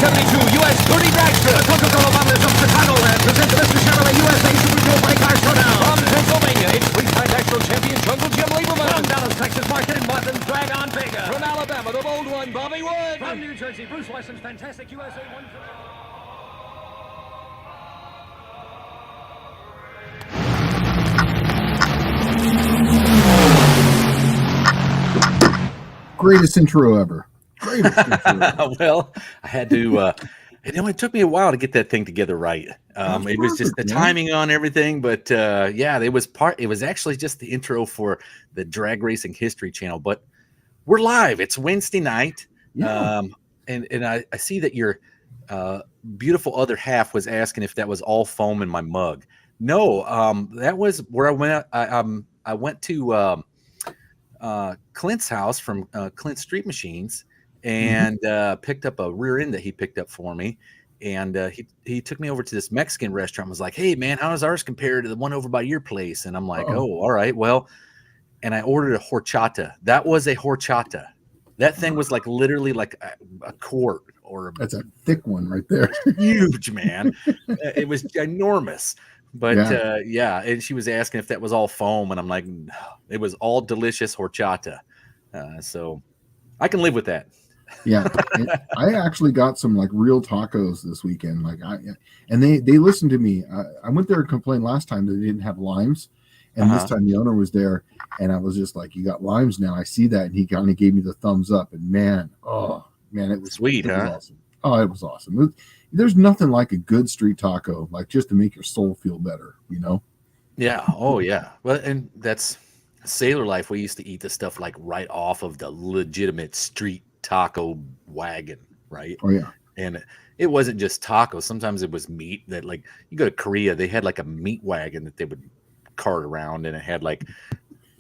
1972 U.S. 30 dragster. The Coca-Cola bottlers of Chicagoland present the Mr. Chevrolet USA Super Dual Body Car Showdown. From Pennsylvania, it's three-time national champion Jungle Jim Lieberman. From Dallas, Texas, Martin Martin's Drag-On Vega. From Alabama, the bold one, Bobby Wood. From New Jersey, Bruce Weston's Fantastic USA 1. Greatest intro ever. Greatest intro ever. Well, I had to, it took me a while to get that thing together right. It was just the timing on everything, but yeah, it was actually just the intro for the Drag Racing History Channel, but we're live. It's Wednesday night. Yeah. And I see that your beautiful other half was asking if that was all foam in my mug. No, that was where I went. I went to Clint's house from Clint Street Machines and picked up a rear end that he picked up for me. And he took me over to this Mexican restaurant and was like, "Hey, man, how does ours compare to the one over by your place?" And I'm like, "Oh, all right, well." And I ordered a horchata. That was a horchata. That thing was like literally like a quart or That's a thick one right there. huge, man. It was enormous. But yeah, and she was asking if that was all foam, and I'm like, no, it was all delicious horchata. So I can live with that. Yeah, I actually got some like real tacos this weekend. And they listened to me. I went there and complained last time that they didn't have limes, and this time the owner was there, and I was just like, "You got limes now." I see that, and he kind of gave me the thumbs up. And man, it was sweet, it huh? was awesome. Oh, it was awesome. There's nothing like a good street taco, like just to make your soul feel better, you know? Yeah. Oh, yeah. Well, and that's Sailor Life. We used to eat the stuff like right off of the legitimate street taco wagon, right? Oh, yeah. And it wasn't just tacos. Sometimes it was meat that, like, you go to Korea, they had like a meat wagon that they would cart around, and it had like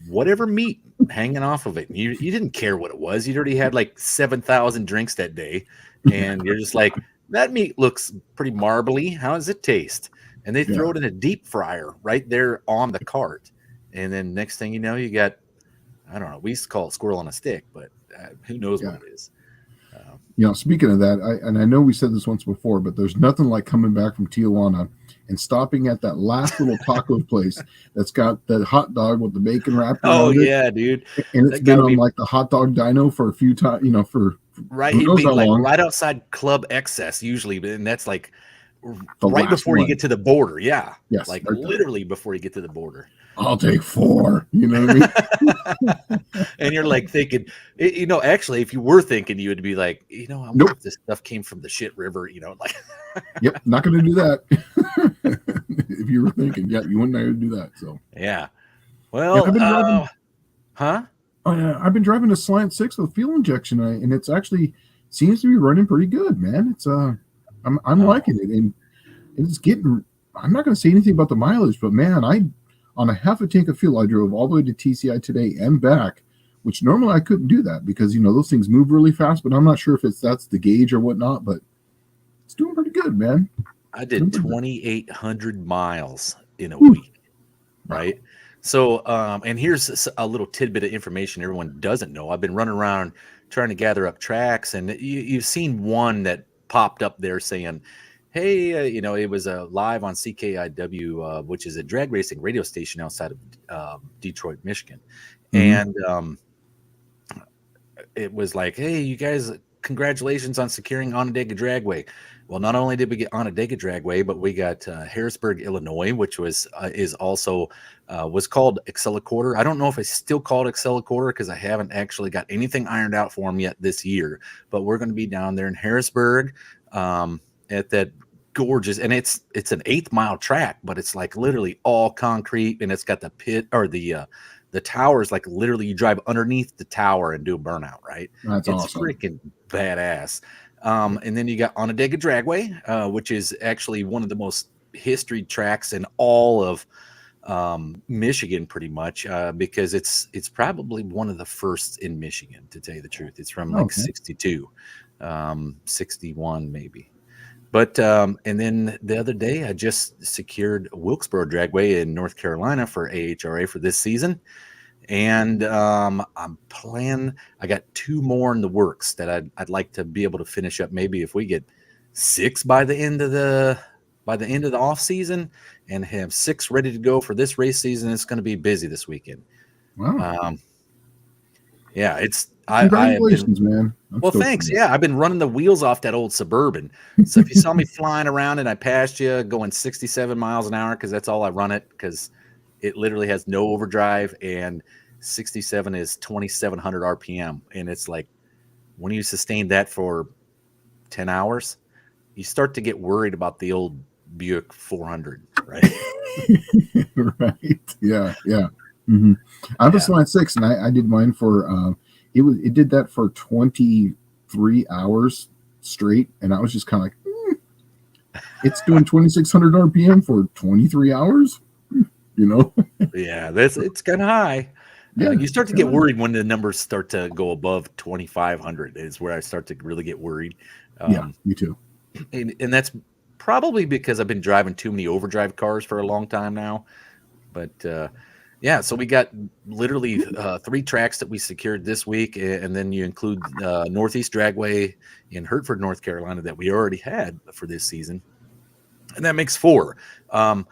whatever meat hanging off of it. And you didn't care what it was. You'd already had like 7,000 drinks that day, and you're just like, that meat looks pretty marbly. How does it taste? And they throw it in a deep fryer right there on the cart. And then next thing you know, you got, I don't know, we used to call it squirrel on a stick, but who knows what it is. Speaking of that, I know we said this once before, but there's nothing like coming back from Tijuana and stopping at that last little taco place that's got the hot dog with the bacon wrapped around it. Yeah, dude. And it's been on like the hot dog dyno for a few times, for right. He'd be like right outside Club Excess usually, and that's like right before you get to the border. Yeah. Yes. Like literally before you get to the border. I'll take 4. You know what I mean? And you're like thinking, actually, if you were thinking, you would be like, I wonder if this stuff came from the shit river, like. Yep, not going to do that. If you were thinking, you wouldn't know how to do that. So yeah. Well, I've been driving, huh? Oh yeah, I've been driving a Slant 6 with fuel injection, and it's actually seems to be running pretty good, man. It's I'm liking it, and it's getting. I'm not going to say anything about the mileage, but man, on a half a tank of fuel, I drove all the way to TCI today and back, which normally I couldn't do that because those things move really fast. But I'm not sure if that's the gauge or whatnot, but it's doing pretty good, man. I did 2,800 miles in a week, right? So, and here's a little tidbit of information everyone doesn't know. I've been running around trying to gather up tracks, and you've seen one that popped up there saying, hey, it was live on CKIW, which is a drag racing radio station outside of Detroit, Michigan. And it was like, hey, you guys, congratulations on securing Onondaga Dragway. Well, not only did we get Onondaga Dragway, but we got Harrisburg, Illinois, which was called Accellicorder. I don't know if it's still called Accellicorder because I haven't actually got anything ironed out for them yet this year. But we're going to be down there in Harrisburg at that gorgeous, and it's an 8-mile track, but it's like literally all concrete, and it's got the pit or the towers, like literally you drive underneath the tower and do a burnout, right? That's awesome. It's freaking badass. And then you got Onondaga Dragway, which is actually one of the most history tracks in all of Michigan, pretty much, because it's probably one of the first in Michigan, to tell you the truth. It's from like 62, 61 maybe. But and then the other day, I just secured Wilkesboro Dragway in North Carolina for AHRA for this season. And I'm planning, I got 2 more in the works that I'd like to be able to finish up. Maybe if we get 6 by the end of the off season, and have 6 ready to go for this race season. It's going to be busy this weekend. Wow. Yeah, I have been. Congratulations, man. I'm Well, stoked for thanks. you. Yeah, I've been running the wheels off that old Suburban. So if you saw me flying around and I passed you going 67 miles an hour, because that's all I run it, because it literally has no overdrive, and 67 is 2,700 RPM. And it's like, when you sustain that for 10 hours, you start to get worried about the old Buick 400, right? Right. Yeah. Yeah. Mm-hmm. I have a Yeah. Slant 6, and I did mine for it did that for 23 hours straight, and I was just kind of like, it's doing 2,600 RPM for 23 hours, you know? Yeah, it's kind of high. Yeah. You start it's to get kinda- worried when the numbers start to go above 2,500 is where I start to really get worried. Yeah, me too. And that's probably because I've been driving too many overdrive cars for a long time now. But yeah, so we got literally 3 tracks that we secured this week, and then you include Northeast Dragway in Hertford, North Carolina, that we already had for this season, and that makes 4. I'm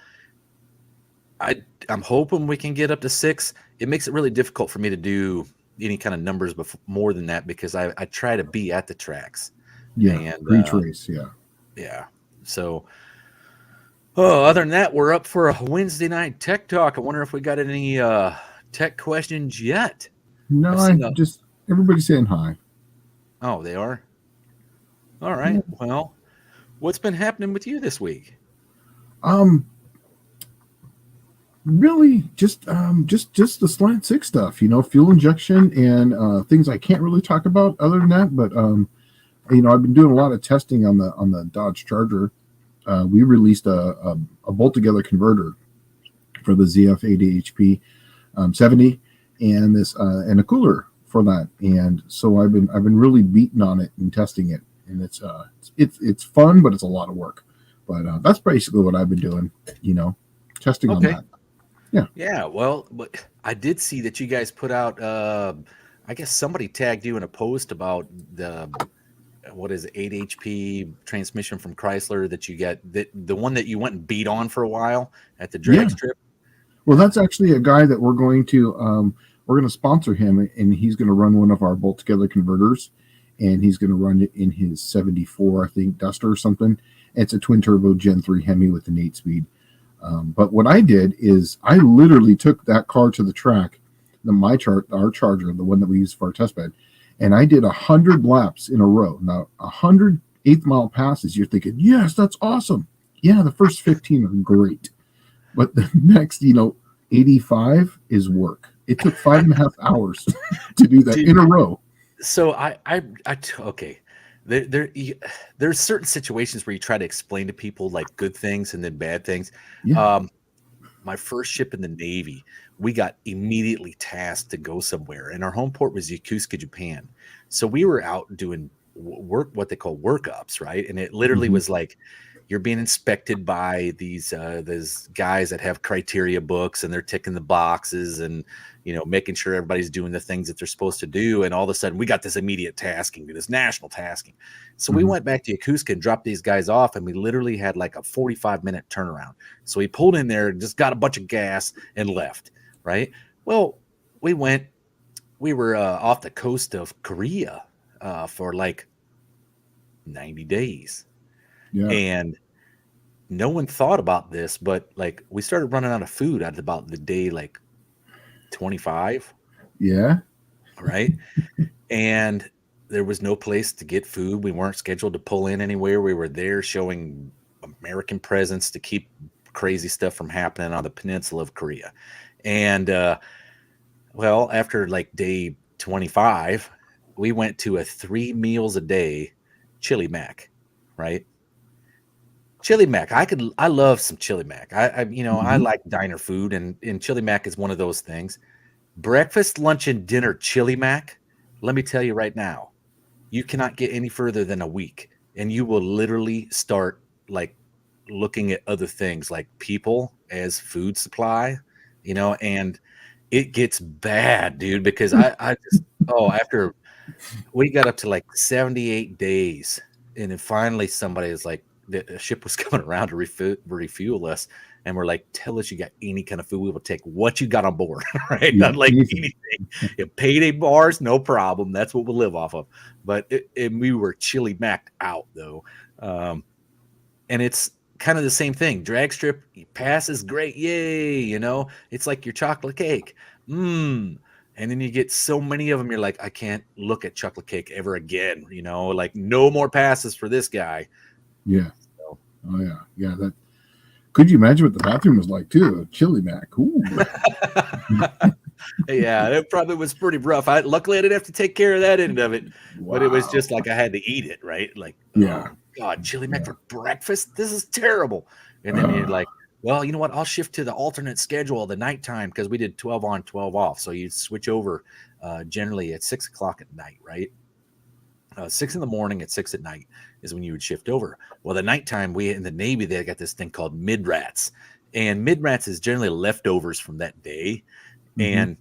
hoping we can get up to 6. It makes it really difficult for me to do any kind of numbers more than that, because I try to be at the tracks. Yeah. And For each race. Yeah. yeah. So, other than that, we're up for a Wednesday night tech talk. I wonder if we got any tech questions yet. No, everybody's saying hi. Oh, they are? All right. Yeah. Well, what's been happening with you this week? Really just the Slant 6 stuff, fuel injection and things I can't really talk about other than that. But I've been doing a lot of testing on the Dodge Charger. We released a bolt together converter for the ZF 80HP 70, and this and a cooler for that. And so I've been really beating on it and testing it, and it's fun, but it's a lot of work. But that's basically what I've been doing, testing on that. Yeah. Well, but I did see that you guys put out. I guess somebody tagged you in a post about the 8 HP transmission from Chrysler that you got, the one that you went and beat on for a while at the drag strip. Well, that's actually a guy that we're going to sponsor him, and he's going to run one of our bolt together converters, and he's going to run it in his 74, I think, Duster or something. It's a twin turbo Gen 3 Hemi with an 8-speed. But what I did is I literally took that car to the track, our Charger, the one that we use for our test bed, and I did 100 laps in a row. Now, 100 eighth mile passes, you're thinking, yes, that's awesome. Yeah, the first 15 are great. But the next, 85 is work. It took 5.5 hours to do that in a row. So okay. There's certain situations where you try to explain to people like good things and then bad things. Yeah. My first ship in the Navy, we got immediately tasked to go somewhere, and our home port was Yokosuka, Japan. So we were out doing work, what they call workups, right? And it literally was like, you're being inspected by these guys that have criteria books, and they're ticking the boxes and making sure everybody's doing the things that they're supposed to do. And all of a sudden, we got this immediate tasking, this national tasking. So we went back to Yokosuka and dropped these guys off, and we literally had like a 45-minute turnaround. So we pulled in there, just got a bunch of gas, and left. Right. Well, we were off the coast of Korea for like 90 days. Yeah. And no one thought about this, but like we started running out of food at about the day like 25. Yeah. Right. And there was no place to get food. We weren't scheduled to pull in anywhere. We were there showing American presence to keep crazy stuff from happening on the peninsula of Korea. And well, after like day 25, we went to a 3 meals a day chili mac, right? Chili mac. I love some chili mac. I like diner food, and chili mac is one of those things. Breakfast, lunch, and dinner chili mac. Let me tell you right now, you cannot get any further than a week, and you will literally start like looking at other things like people as food supply, and it gets bad, dude, because I just after we got up to like 78 days and then finally somebody is like, the ship was coming around to refuel us, and we're like, tell us you got any kind of food, we will take what you got on board. Right? Yeah, Not like anything. anything. Payday bars, no problem, that's what we'll live off of. But and we were chili macked out though. And it's kind of the same thing. Drag strip pass is great, yay, it's like your chocolate cake. And then you get so many of them, you're like, I can't look at chocolate cake ever again, like no more passes for this guy. Yeah. Oh yeah. That could you imagine what the bathroom was like too? A chili mac. Ooh. Yeah, it probably was pretty rough. Luckily I didn't have to take care of that end of it. Wow. But it was just like I had to eat it, right? Like, yeah. Oh God, chili mac for breakfast? This is terrible. And then you're like, well, you know what? I'll shift to the alternate schedule, the nighttime, because we did 12 on, 12 off. So you switch over generally at 6 o'clock at night, right? 6 in the morning at 6 at night is when you would shift over. Well, the nighttime, we in the Navy, they got this thing called mid-rats. And mid-rats is generally leftovers from that day. And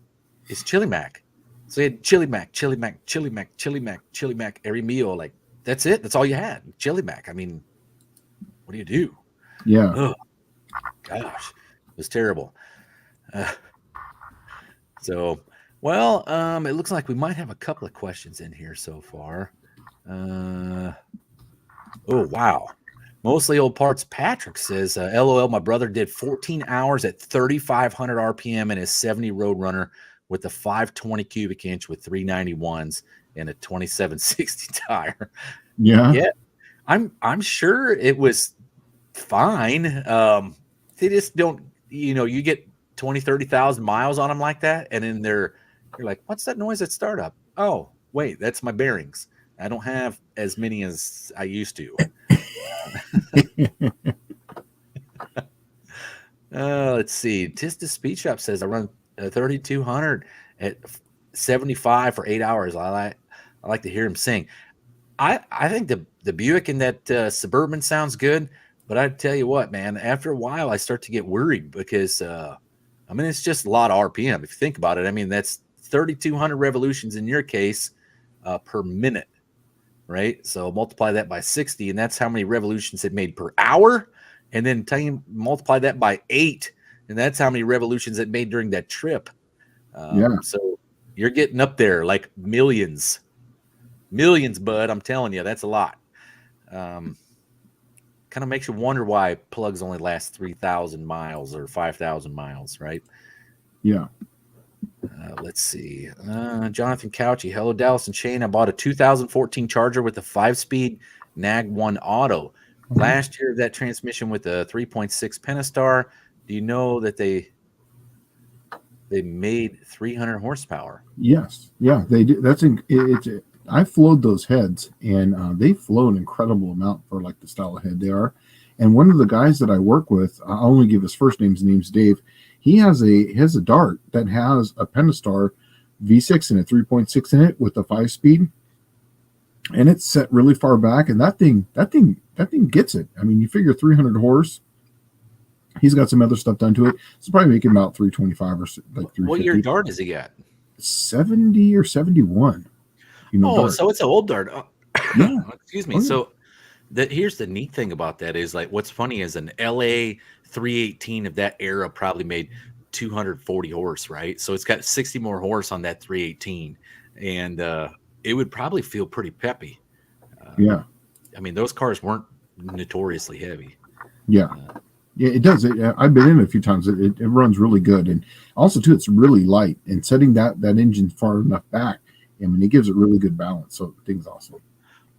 it's chili mac. So you had chili mac, chili mac, chili mac, chili mac, chili mac every meal. Like, that's it. That's all you had. Chili mac. I mean, what do you do? Yeah. Oh, gosh, it was terrible. So, well, it looks like we might have a couple of questions in here so far. Oh, wow. Mostly old parts. Patrick says, LOL, my brother did 14 hours at 3,500 RPM in his 70 Roadrunner with a 520 cubic inch with 391s and a 2760 tire. Yeah. I'm sure it was fine. They just don't, you get 20, 30,000 miles on them like that. And then you're like, what's that noise at startup? Oh, wait, that's my bearings. I don't have as many as I used to. Let's see. Tista Speed Shop says I run 3,200 at 75 for 8 hours. I like to hear him sing. I think the Buick and that Suburban sounds good, but I tell you what, man, after a while I start to get worried because it's just a lot of RPM. If you think about it, I mean, that's 3,200 revolutions in your case per minute, right? So multiply that by 60, and that's how many revolutions it made per hour. And then multiply that by 8, and that's how many revolutions it made during that trip. So you're getting up there like millions, bud. I'm telling you, that's a lot. Kind of makes you wonder why plugs only last 3,000 miles or 5,000 miles, right? Yeah. Let's see. Jonathan Couchy. Hello, Dallas and Shane. I bought a 2014 Charger with a 5-speed Nag 1 Auto. Last year, that transmission with a 3.6 Pentastar. Do you know that they made 300 horsepower? Yes. Yeah, they do. I flowed those heads, and they flow an incredible amount for like the style of head they are. And one of the guys that I work with, I'll only give his first name. His name's Dave. He has a Dart that has a Pentastar V6 and a 3.6 in it with a 5-speed, and it's set really far back. And that thing gets it. I mean, you figure 300 horse. He's got some other stuff done to it. It's probably making about 325 or like 350. What year Dart is he at? 70 or 71. Dart. So it's an old Dart. Yeah. Excuse me. Oh, yeah. So here's the neat thing about that is like what's funny is an LA 318 of that era probably made 240 horse, right? So it's got 60 more horse on that 318, and it would probably feel pretty peppy. Yeah. I mean, those cars weren't notoriously heavy. Yeah. Yeah, it does. I've been in it a few times. It runs really good, and also too, it's really light. And setting that engine far enough back, I mean, it gives it really good balance. So the thing's awesome.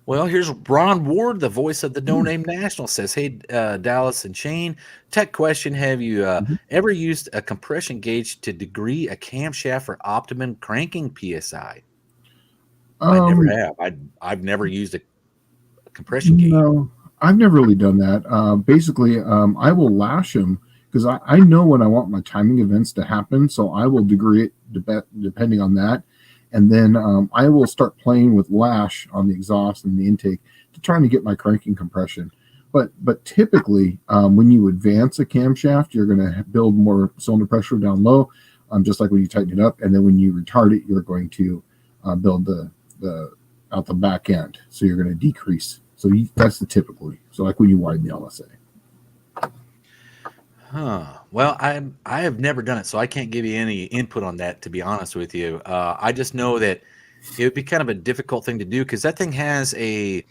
Well, here's Ron Ward, the voice of the No Name National, says, "Hey, Dallas and Shane, tech question: have you ever used a compression gauge to degree a camshaft for optimum cranking psi?" I never have. I've never used a compression gauge. No, I've never really done that. Basically, I will lash them because I know when I want my timing events to happen, so I will degree it depending on that. And then I will start playing with lash on the exhaust and the intake to try to get my cranking compression. But typically, when you advance a camshaft, you're going to build more cylinder pressure down low, just like when you tighten it up. And then when you retard it, you're going to build the out the back end. So you're going to decrease So that's the typically. So like when you widen the LSA. Well, I have never done it, so I can't give you any input on that, to be honest with you. I just know that it would be kind of a difficult thing to do because that thing has if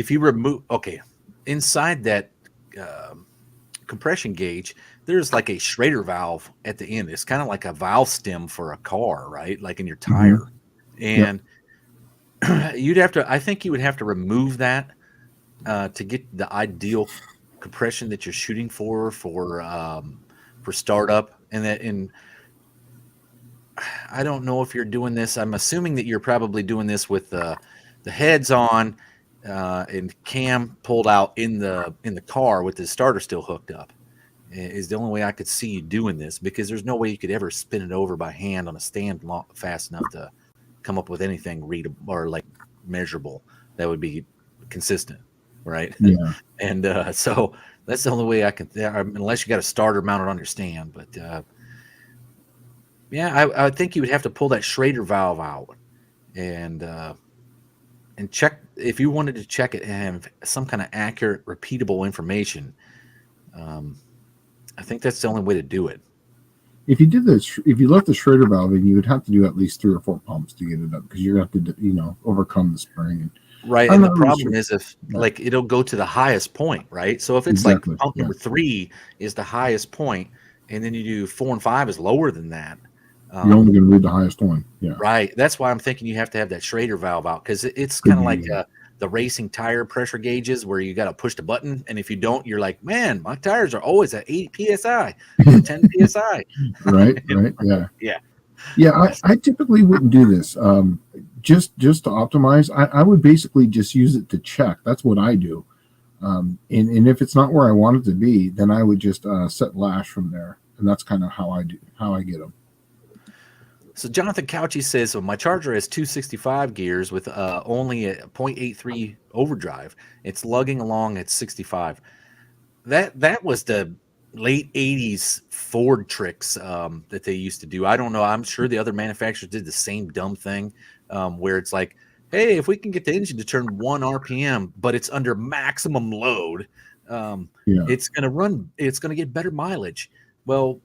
you remove, inside that compression gauge, there's like a Schrader valve at the end. It's kind of like a valve stem for a car, right? Like in your tire. And I think you would have to remove that to get the ideal compression that you're shooting for startup. And I don't know if you're doing this. I'm assuming that you're probably doing this with the heads on and cam pulled out in the car with the starter still hooked up. Is the only way I could see you doing this, because there's no way you could ever spin it over by hand on a stand fast enough to come up with anything readable or like measurable that would be consistent, right? Yeah. And so that's the only way I can, unless you got a starter mounted on your stand. But I think you would have to pull that Schrader valve out and check, if you wanted to check it and have some kind of accurate, repeatable information. I think that's the only way to do it. If you did this, if you left the Schrader valve in, you would have to do at least 3 or 4 pumps to get it up, because you're going to have to, overcome the spring. Right. And the problem is if like it'll go to the highest point, right? So if it's like pump number 3 is the highest point, and then you do 4 and 5 is lower than that. You're only going to read the highest one. Yeah. Right. That's why I'm thinking you have to have that Schrader valve out, because it's kind of like the racing tire pressure gauges where you got to push the button. And if you don't, you're like, man, my tires are always at 8 PSI, 10 PSI. Right. Right. Yeah. Yeah. Yeah. I typically wouldn't do this. Just to optimize, I would basically just use it to check. That's what I do. And if it's not where I want it to be, then I would just set lash from there. And that's kind of how I get them. So Jonathan Couchy says, so my Charger has 265 gears with only a 0.83 overdrive. It's lugging along at 65. That was the late 80s Ford tricks that they used to do. I don't know. I'm sure the other manufacturers did the same dumb thing where it's like, hey, if we can get the engine to turn 1 RPM, but it's under maximum load, it's going to get better mileage. Well,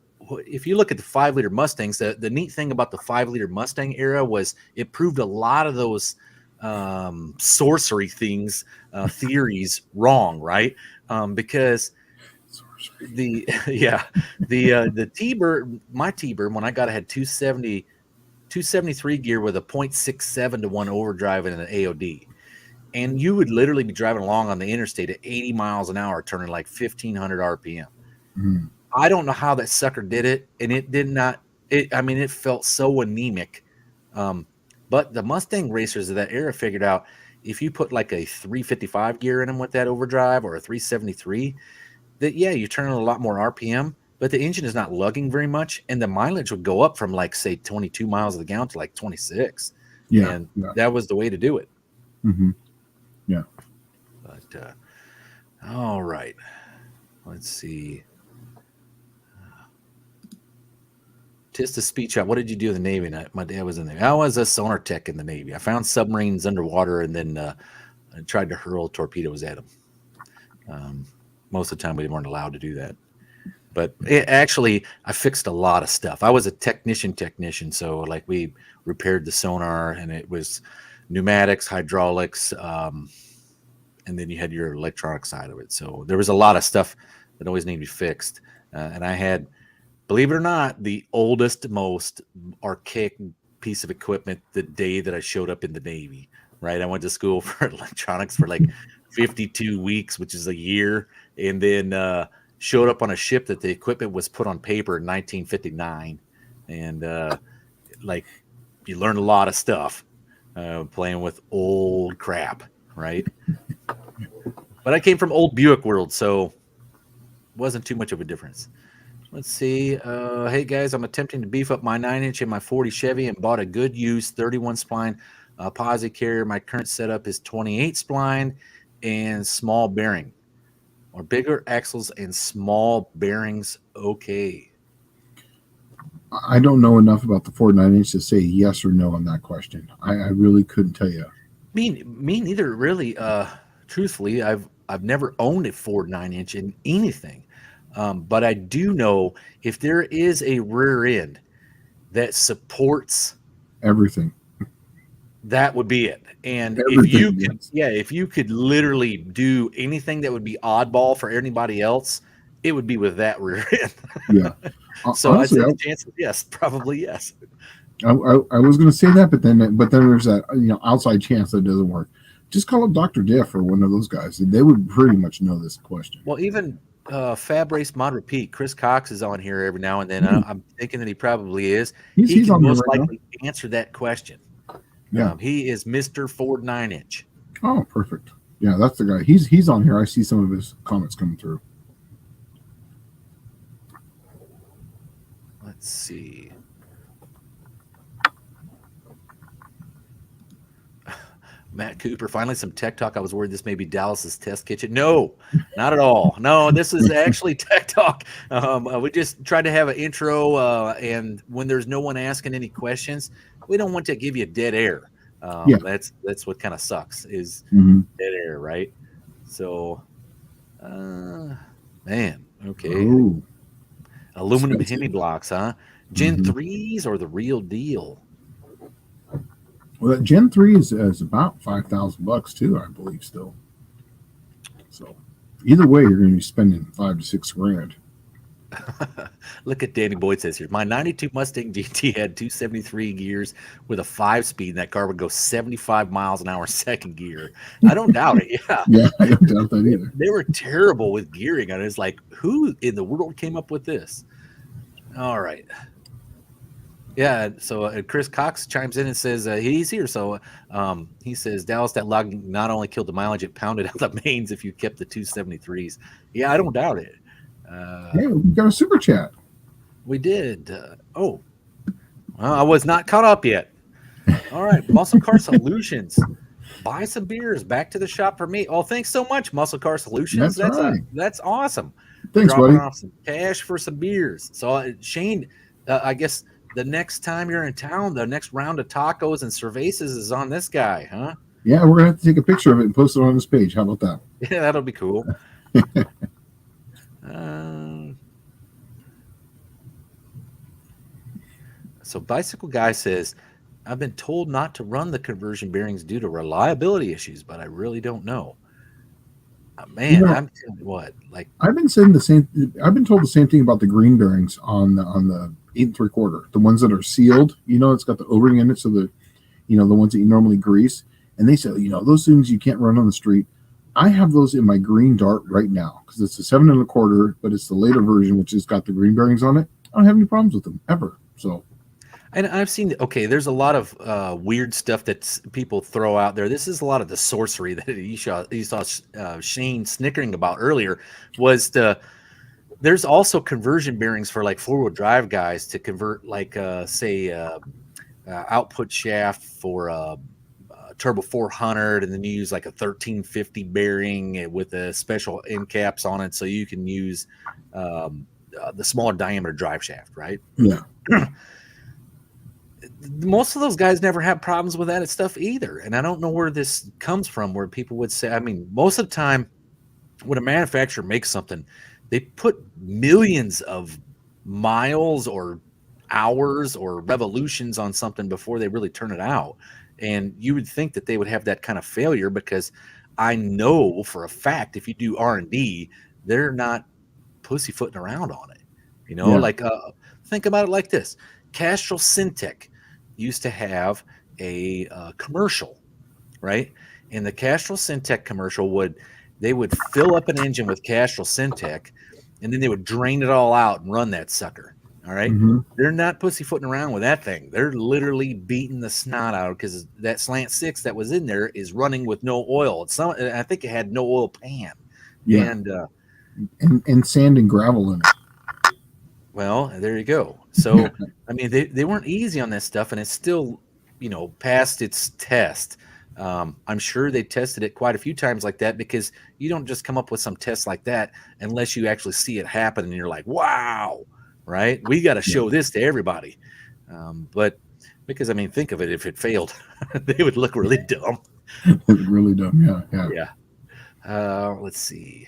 if you look at the 5-liter Mustangs, the neat thing about the 5-liter Mustang era was it proved a lot of those sorcery things, theories wrong, right? Because the T-Bird, my T-Bird, when I got it, had 273 gear with a 0.67 to 1 overdrive and an AOD. And you would literally be driving along on the interstate at 80 miles an hour, turning like 1,500 RPM. Mm. I don't know how that sucker did it, and it did not. It felt so anemic. But the Mustang racers of that era figured out if you put like a 355 gear in them with that overdrive or a 373, that you're turning a lot more RPM, but the engine is not lugging very much, and the mileage would go up from like say 22 miles of the gallon to like 26. And that was the way to do it. Mm-hmm. Yeah. But all right, let's see. Just a speech out. What did you do in the Navy? My dad was in the Navy. I was a sonar tech in the Navy. I found submarines underwater and then I tried to hurl torpedoes at them. Most of the time we weren't allowed to do that. But I fixed a lot of stuff. I was a technician. So like we repaired the sonar, and it was pneumatics, hydraulics, and then you had your electronic side of it. So there was a lot of stuff that always needed to be fixed. And I had, believe it or not, the oldest, most archaic piece of equipment the day that I showed up in the Navy, right? I went to school for electronics for like 52 weeks, which is a year, and then showed up on a ship that the equipment was put on paper in 1959. And like you learn a lot of stuff playing with old crap, right? But I came from old Buick world, so it wasn't too much of a difference. Let's see. Hey, guys, I'm attempting to beef up my 9-inch in my 40 Chevy and bought a good used 31 spline posi carrier. My current setup is 28 spline and small bearing. Or bigger axles and small bearings, okay. I don't know enough about the Ford 9-inch to say yes or no on that question. I really couldn't tell you. Me neither, really. truthfully, I've never owned a Ford 9-inch in anything, but I do know if there is a rear end that supports Everything. that would be it. And Everything, yes. if you could literally do anything that would be oddball for anybody else, it would be with that rear end. Yeah. So Honestly, I'd say the chances, yes, probably yes. I was going to say that, but then there's that outside chance that doesn't work. Just call up Dr. Diff or one of those guys. They would pretty much know this question. Well, even Fab Race Mod Repeat, Chris Cox is on here every now and then. I'm thinking that he probably is. He's can on there most right likely answer that question. Yeah. He is Mr. Ford 9-inch. Oh, perfect. Yeah, that's the guy. He's on here. I see some of his comments coming through. Let's see. Matt Cooper, finally some tech talk. I was worried this may be Dallas's test kitchen. No, not at all. No, this is actually tech talk. We just tried to have an intro, and when there's no one asking any questions, we don't want to give you dead air. That's what kind of sucks is dead air, right? So, man, okay. Ooh. Aluminum hemi blocks, huh? Gen 3s or the real deal? Well, that Gen 3 is about $5,000 too, I believe, still. So either way, you're going to be spending $5 to $6 grand. Look at Danny Boyd says here. My 92 Mustang GT had 273 gears with a 5-speed, and that car would go 75 miles an hour second gear. I don't doubt it. Yeah. Yeah, I don't doubt that either. They were terrible with gearing. And it's like, who in the world came up with this? All right. Yeah, so Chris Cox chimes in and says he's here. So he says, Dallas, that logging not only killed the mileage, it pounded out the mains if you kept the 273s. Yeah, I don't doubt it. Hey, we got a super chat. We did. Well, I was not caught up yet. All right, Muscle Car Solutions. Buy some beers. Back to the shop for me. Oh, thanks so much, Muscle Car Solutions. That's right. That's awesome. Thanks, Dropping buddy. off some cash for some beers. So Shane, I guess the next time you're in town, the next round of tacos and cervezas is on this guy, huh? Yeah, we're gonna have to take a picture of it and post it on this page. How about that? Yeah, that'll be cool. So Bicycle Guy says, I've been told not to run the conversion bearings due to reliability issues, but I really don't know. Man, I'm telling you what, like I've been saying the same. I've been told the same thing about the green bearings on the 8 3/4, the ones that are sealed. It's got the O-ring in it, so the ones that you normally grease. And they say, those things you can't run on the street. I have those in my green Dart right now because it's a 7 1/4, but it's the later version, which has got the green bearings on it. I don't have any problems with them ever. So. And I've seen, there's a lot of weird stuff that people throw out there. This is a lot of the sorcery that you saw Shane snickering about earlier. There's also conversion bearings for like 4-wheel drive guys to convert, like output shaft for turbo 400, and then you use like a 1350 bearing with a special end caps on it, so you can use the smaller diameter drive shaft, right? Yeah. Most of those guys never have problems with that stuff either. And I don't know where this comes from, where people would say, most of the time when a manufacturer makes something, they put millions of miles or hours or revolutions on something before they really turn it out. And you would think that they would have that kind of failure, because I know for a fact, if you do R&D, they're not pussyfooting around on it. Think about it like this. Castrol Syntec used to have a commercial, right? And the Castrol Syntec commercial they would fill up an engine with Castrol Syntec, and then they would drain it all out and run that sucker. All right. They're not pussyfooting around with that thing. They're literally beating the snot out, because that Slant 6 that was in there is running with no oil. I think it had no oil pan. Yeah. And sand and gravel in it. Well, there you go. So, they weren't easy on this stuff, and it's still, passed its test. I'm sure they tested it quite a few times like that, because you don't just come up with some test like that unless you actually see it happen and you're like, wow, right? We got to show this to everybody. But because, think of it, if it failed, they would look really dumb. Really dumb. Yeah. Yeah. Let's see.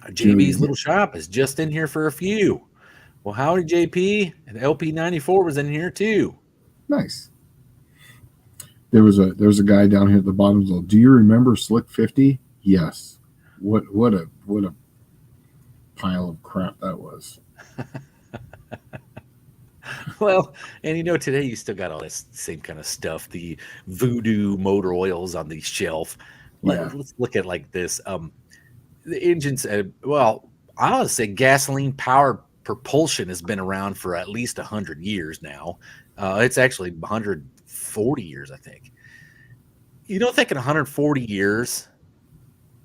JB's little shop is just in here for a few. Well, howdy, JP. And LP94 was in here too. Nice. There was a guy down here at the bottom. So, do you remember Slick 50? Yes. What a pile of crap that was. Well, and today you still got all this same kind of stuff. The voodoo motor oils on the shelf. Yeah. Let's look at like this. The engines. Well, I would say gasoline powered propulsion has been around for at least 100 years now. It's actually 140 years, I think. You don't think in 140 years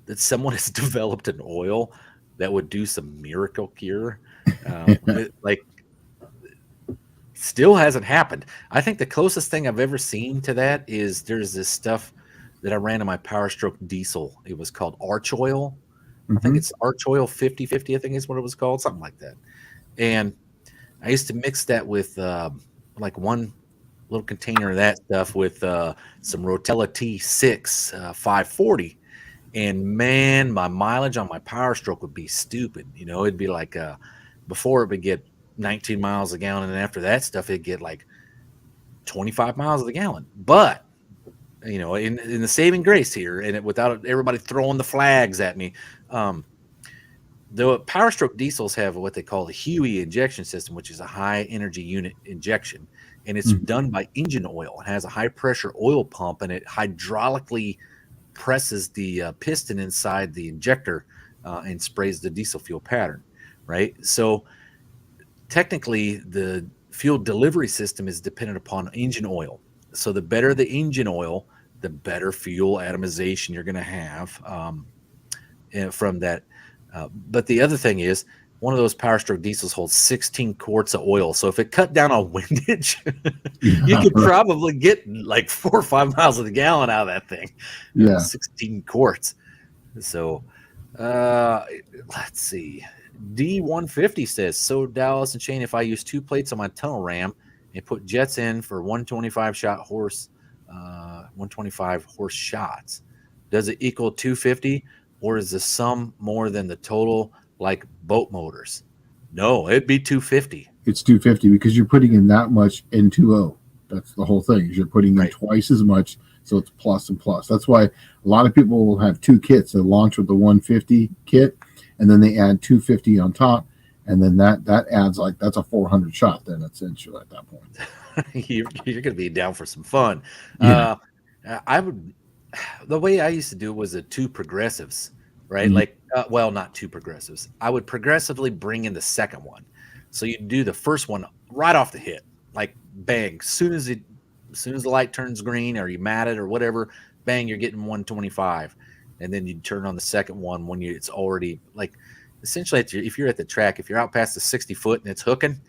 that someone has developed an oil that would do some miracle cure? Still hasn't happened. I think the closest thing I've ever seen to that is there's this stuff that I ran in my Power Stroke diesel. It was called Arch Oil. I think it's Arch Oil 50/50, I think is what it was called, something like that. And I used to mix that with like one little container of that stuff with some Rotella T6 540. And man, my mileage on my Power Stroke would be stupid. It'd be like before it would get 19 miles a gallon, and after that stuff it'd get like 25 miles a gallon. But in the saving grace here, and without everybody throwing the flags at me, the Power Stroke diesels have what they call the HUE injection system, which is a high energy unit injection, and it's done by engine oil. It has a high pressure oil pump, and it hydraulically presses the piston inside the injector and sprays the diesel fuel pattern, right? So technically, the fuel delivery system is dependent upon engine oil. So the better the engine oil, the better fuel atomization you're going to have from that. But the other thing is, one of those Power Stroke diesels holds 16 quarts of oil. So if it cut down on windage, you could probably get like 4 or 5 miles of the gallon out of that thing. 16 quarts. So let's see. D150 says, so Dallas and Shane, if I use 2 plates on my tunnel ram and put jets in for 125 horse shots, does it equal 250, or is the sum more than the total like boat motors? No, it'd be 250. It's 250 because you're putting in that much N2O. That's the whole thing. You're putting in twice as much, so it's plus and plus. That's why a lot of people will have 2 kits. They launch with the 150 kit, and then they add 250 on top, and then that adds that's a 400 shot then essentially at that point. You're going to be down for some fun. Yeah. The way I used to do it was 2 progressives, right? Not 2 progressives. I would progressively bring in the second one. So you do the first one right off the hit, like bang, soon as the light turns green or you mat it or whatever, bang, you're getting 125. And then you turn on the second one when it's already essentially if you're at the track, if you're out past the 60 foot and it's hooking,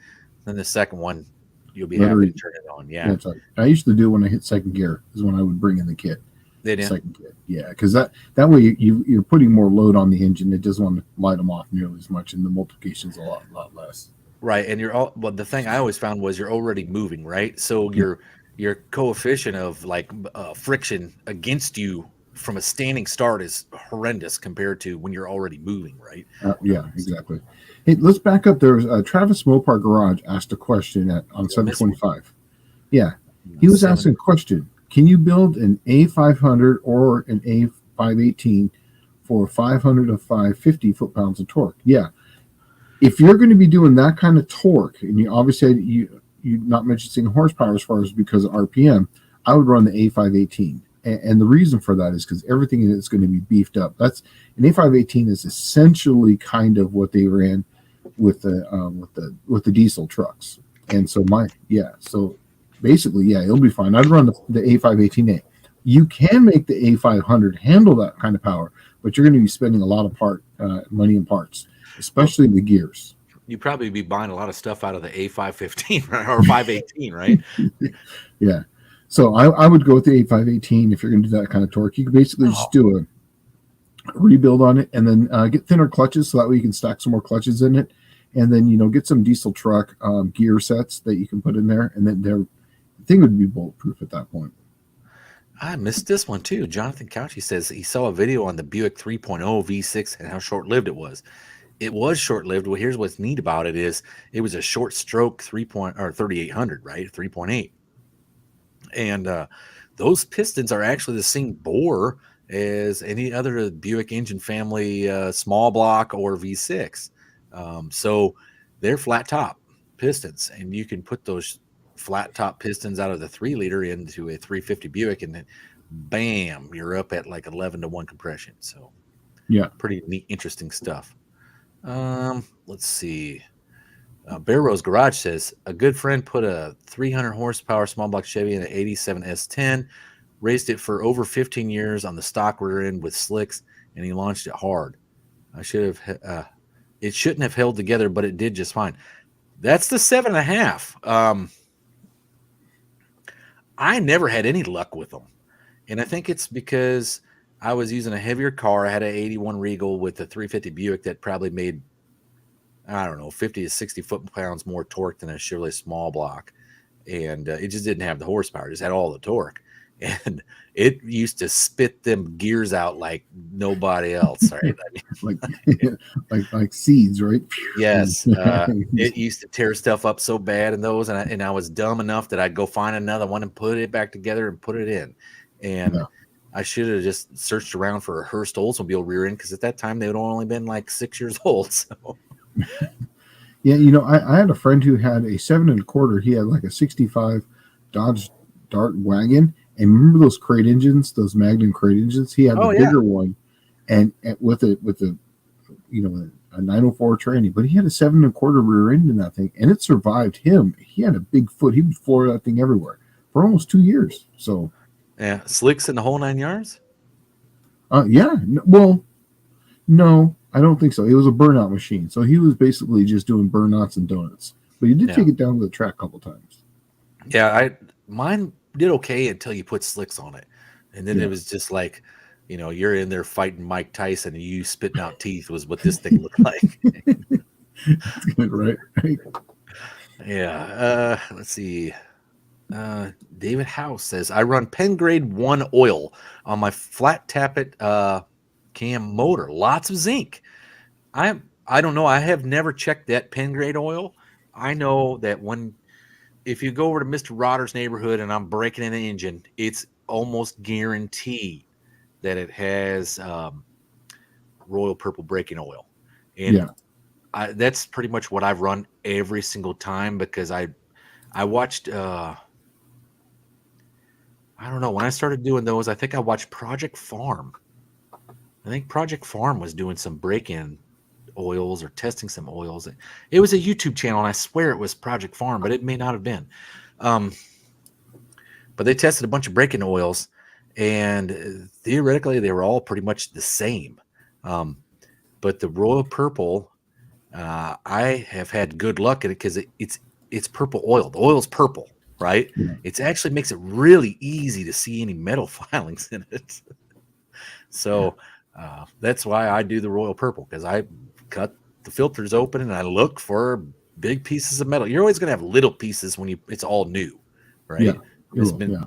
then the second one you'll be happy to turn it on. Yeah. That's right. I used to do when I hit second gear is when I would bring in the kit. Second kit. Yeah, because that way you're putting more load on the engine. It doesn't want to light them off nearly as much, and the multiplication's a lot less. Right, and the thing I always found was you're already moving, right? So your coefficient of friction against you from a standing start is horrendous compared to when you're already moving, right? Yeah, exactly. Hey, let's back up. There was Travis Mopar Garage asked a question on 725. Yeah, he was asking a question. Can you build an A500 or an A518 for 500 to 550 foot-pounds of torque? Yeah. If you're going to be doing that kind of torque, and you obviously you're not mentioning horsepower as far as because of RPM, I would run the A518. And the reason for that is because everything is going to be beefed up. That's an A518 is essentially kind of what they ran with the diesel trucks. And so basically, it'll be fine. I'd run the A518A. You can make the A500 handle that kind of power, but you're going to be spending a lot of money in parts, especially the gears. You'd probably be buying a lot of stuff out of the A515 or 518, right? Yeah. So I would go with the A518 if you're going to do that kind of torque. You can basically just do a rebuild on it and then get thinner clutches so that way you can stack some more clutches in it. And then, get some diesel truck gear sets that you can put in there. And then the thing would be bulletproof at that point. I missed this one too. Jonathan Couchy says he saw a video on the Buick 3.0 V6 and how short-lived it was. It was short-lived. Well, here's what's neat about it is it was a short stroke 3800, right? 3.8. And those pistons are actually the same bore as any other Buick engine family, small block or V6. So they're flat top pistons, and you can put those flat top pistons out of the 3-liter into a 350 Buick, and then bam, you're up at like 11-to-1 compression. So yeah, pretty neat, interesting stuff. Let's see. Bear Rose Garage says a good friend put a 300 horsepower small block Chevy in an 87 S10, raced it for over 15 years on the stock rear end with slicks, and he launched it hard. It shouldn't have held together, but it did just fine. That's the 7.5. I never had any luck with them, and I think it's because I was using a heavier car. I had an 81 Regal with a 350 Buick that probably made, I don't know, 50 to 60 foot-pounds more torque than a Chevrolet small block. And it just didn't have the horsepower. It just had all the torque. And it used to spit them gears out like nobody else, right? I mean, like seeds, right? Yes. It used to tear stuff up so bad in those. And I was dumb enough that I'd go find another one and put it back together and put it in. And I should have just searched around for a Hearst Oldsmobile rear end, because at that time they would only been like 6 years old. So. Yeah, I had a friend who had a 7 1/4. He had like a 65 Dodge Dart wagon, and remember those crate engines, those Magnum crate engines? He had the bigger one, and with a 904 tranny, but he had a 7 1/4 rear end in that thing, and it survived him. He had a big foot. He would floor that thing everywhere for almost 2 years. So yeah, slicks in the whole 9 yards. No, I don't think so. It was a burnout machine, so he was basically just doing burnouts and donuts. But he did take it down to the track a couple times. Yeah, mine did okay until you put slicks on it, and then it was just like, you're in there fighting Mike Tyson, and you spitting out teeth was what this thing looked like. That's good, right? Yeah. Let's see. David House says I run Penn Grade 1 oil on my flat tappet cam motor. Lots of zinc. I don't know. I have never checked that Penn Grade oil. I know that if you go over to Mr. Rodder's neighborhood and I'm breaking in the engine, it's almost guaranteed that it has Royal Purple braking oil. And that's pretty much what I've run every single time, because I watched I don't know, when I started doing those, I think I watched Project Farm. I think Project Farm was doing some break-in oils or testing some oils. It was a YouTube channel, and I swear it was Project Farm, but it may not have been. But they tested a bunch of break-in oils, and theoretically they were all pretty much the same. But the Royal Purple, I have had good luck in it because it's purple oil. The oil's purple, right? Yeah. It actually makes it really easy to see any metal filings in it. So that's why I do the Royal Purple, because I cut the filters open and I look for big pieces of metal. You're always going to have little pieces when it's all new, right? Yeah. It's been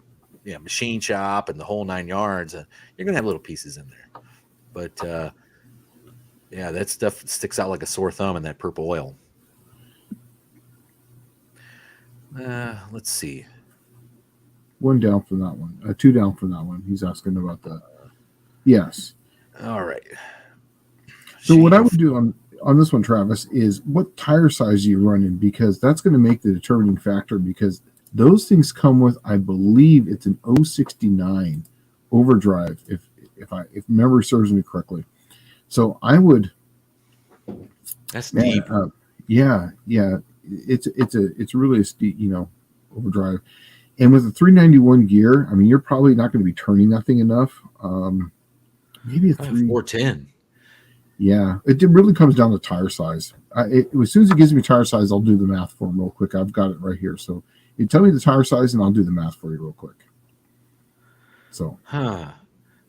machine shop and the whole 9 yards. You're going to have little pieces in there. But that stuff sticks out like a sore thumb in that purple oil. Let's see. 1 down from that one. 2 down from that one. He's asking about that. Yes. All right. So what I would do on this one, Travis, is what tire size you run in, because that's going to make the determining factor, because those things come with, I believe it's an 069 overdrive, if memory serves me correctly. So I would. That's deep. Yeah. It's really a steep, overdrive. And with a 391 gear, I mean, you're probably not going to be turning that thing enough. Maybe a 410. Yeah, it really comes down to tire size. As soon as it gives me tire size, I'll do the math for him real quick. I've got it right here. So you tell me the tire size, and I'll do the math for you real quick. So.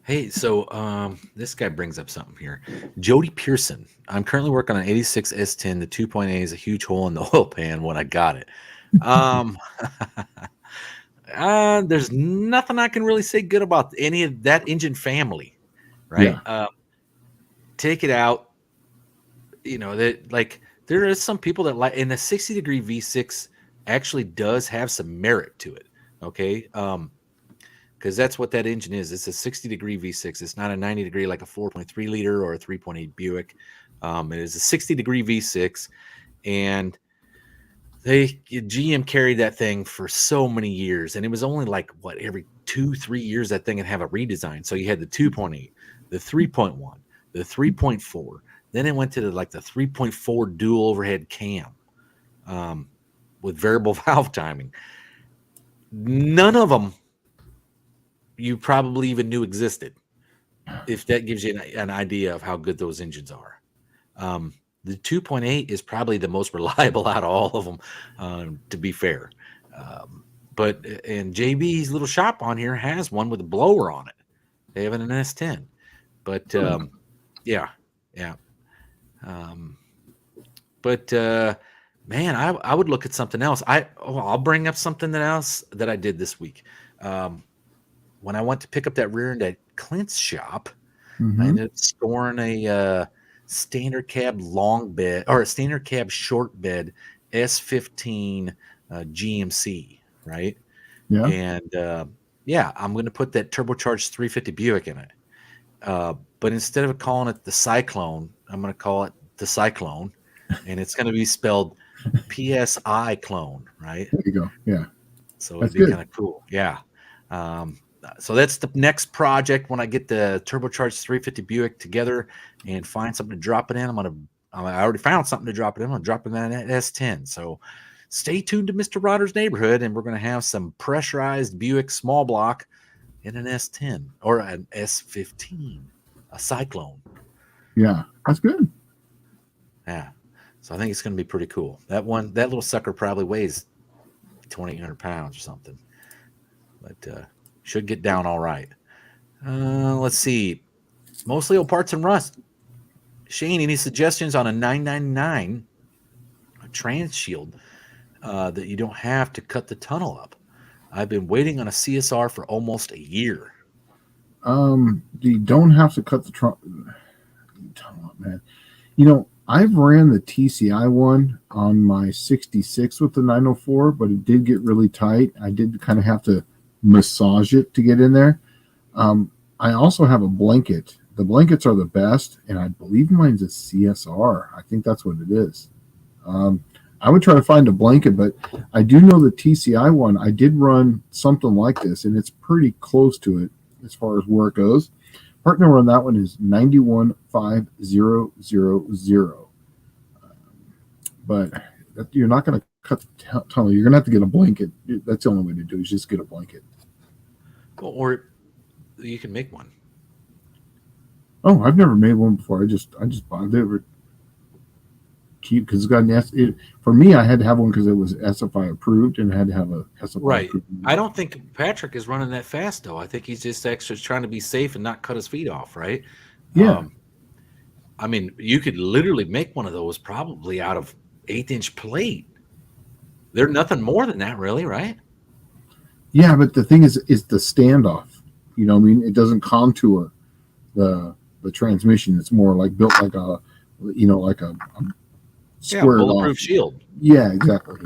Hey, so this guy brings up something here. Jody Pearson. I'm currently working on an 86 S10. The 2.8 is a huge hole in the oil pan when I got it. There's nothing I can really say good about any of that engine family, right? Take it out. That like there is some people that like, and the 60-degree V6 actually does have some merit to it. Okay. Because that's what that engine is. It's a 60-degree V6. It's not a 90-degree like a 4.3 liter or a 3.8 Buick. It is a 60-degree V6, and GM carried that thing for so many years, and it was only like every 2-3 years that thing would have a redesign. So you had the 2.8, the 3.1, the 3.4. Then it went to the 3.4 dual overhead cam with variable valve timing. None of them you probably even knew existed, if that gives you an idea of how good those engines are. The 2.8 is probably the most reliable out of all of them, to be fair. And JB's little shop on here has one with a blower on it. They have an S10. But yeah. Man, I would look at something else. I'll bring up something else that I did this week. When I went to pick up that rear end at Clint's shop, I ended up scoring a standard cab long bed or a standard cab short bed S15 GMC, right? Yeah. And I'm going to put that turbocharged 350 Buick in it. But instead of calling it the Cyclone, I'm going to call it the Cyclone, and it's going to be spelled PSI clone, right? There you go. Yeah. So it'd be kind of cool. Yeah. So that's the next project when I get the turbocharged 350 Buick together and find something to drop it in. I already found something to drop it in. I'm going to drop it in that S10. So stay tuned to Mr. Rodder's neighborhood, and we're going to have some pressurized Buick small block in an S10 or an S15, a Cyclone. Yeah, that's good. Yeah. So I think it's going to be pretty cool. That little sucker probably weighs 2,800 pounds or something, but should get down all right. Let's see. Mostly old parts and rust. Shane, any suggestions on a 999 trans shield that you don't have to cut the tunnel up? I've been waiting on a CSR for almost a year. You don't have to cut the tunnel up, man. I've ran the TCI one on my 66 with the 904, but it did get really tight. I did kind of have to massage it to get in there. I also have a blanket. The blankets are the best, and I believe mine's a CSR. I think that's what it is. I would try to find a blanket, but I do know the TCI one. I did run something like this, and it's pretty close to it as far as where it goes. Part number on that one is 915000. But you're not going to cut the tunnel. You're going to have to get a blanket. That's the only way to do it, is just get a blanket. Well, or you can make one. Oh, I've never made one before. I just bought it cheap because it's got an for me, I had to have one because it was SFI approved and it had to have a SFI approved. I don't think Patrick is running that fast though. I think he's just actually trying to be safe and not cut his feet off, right? Yeah. I mean, you could literally make one of those probably out of 1/8-inch plate. They're nothing more than that, really, right? Yeah, but the thing is the standoff. You know what I mean? It doesn't contour the transmission. It's more like built like a squared bulletproof off shield. Yeah, exactly.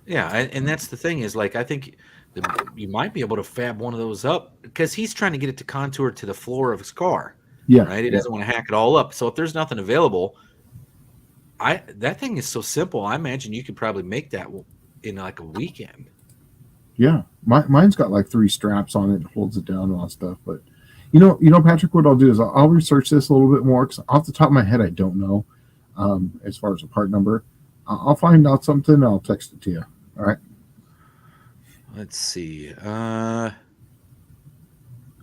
Yeah, and that's the thing is, like, I think you might be able to fab one of those up because he's trying to get it to contour to the floor of his car. Yeah, right. He doesn't want to hack it all up. So if there's nothing available, that thing is so simple. I imagine you could probably make that in like a weekend. Yeah, mine's got like 3 straps on it and holds it down and all that stuff. But Patrick, what I'll do is I'll research this a little bit more because off the top of my head I don't know as far as a part number. I'll find out something and I'll text it to you. All right. Let's see.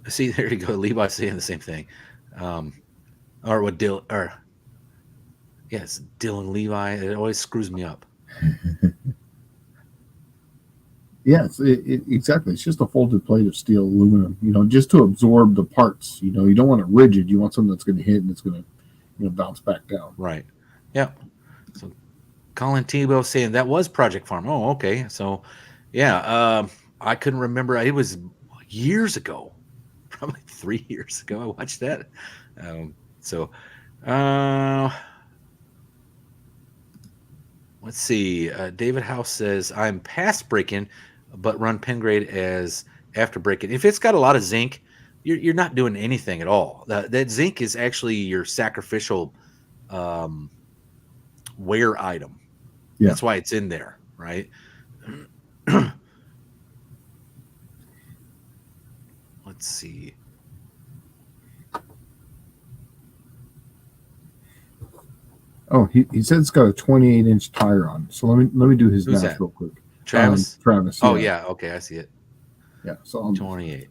See, there you go. Levi's saying the same thing. Or what Dylan, or yes, Dylan Levi. It always screws me up. Yes, exactly. It's just a folded plate of steel aluminum, just to absorb the parts. You don't want it rigid. You want something that's going to hit and it's going to, bounce back down. Right. Yep. So Colin Tebow saying that was Project Farm. Oh, okay. So, yeah. I couldn't remember. It was years ago, probably 3 years ago. I watched that. So, let's see. David House says, I'm past break-in, but run pen grade as after break-in. If it's got a lot of zinc, you're not doing anything at all. That zinc is actually your sacrificial wear item. Yeah. That's why it's in there, right? Let's see. Oh, he said it's got a 28-inch tire on. So let me do his Who's math that? real quick. Travis? Travis. Oh, yeah. Okay, I see it. Yeah. So 28.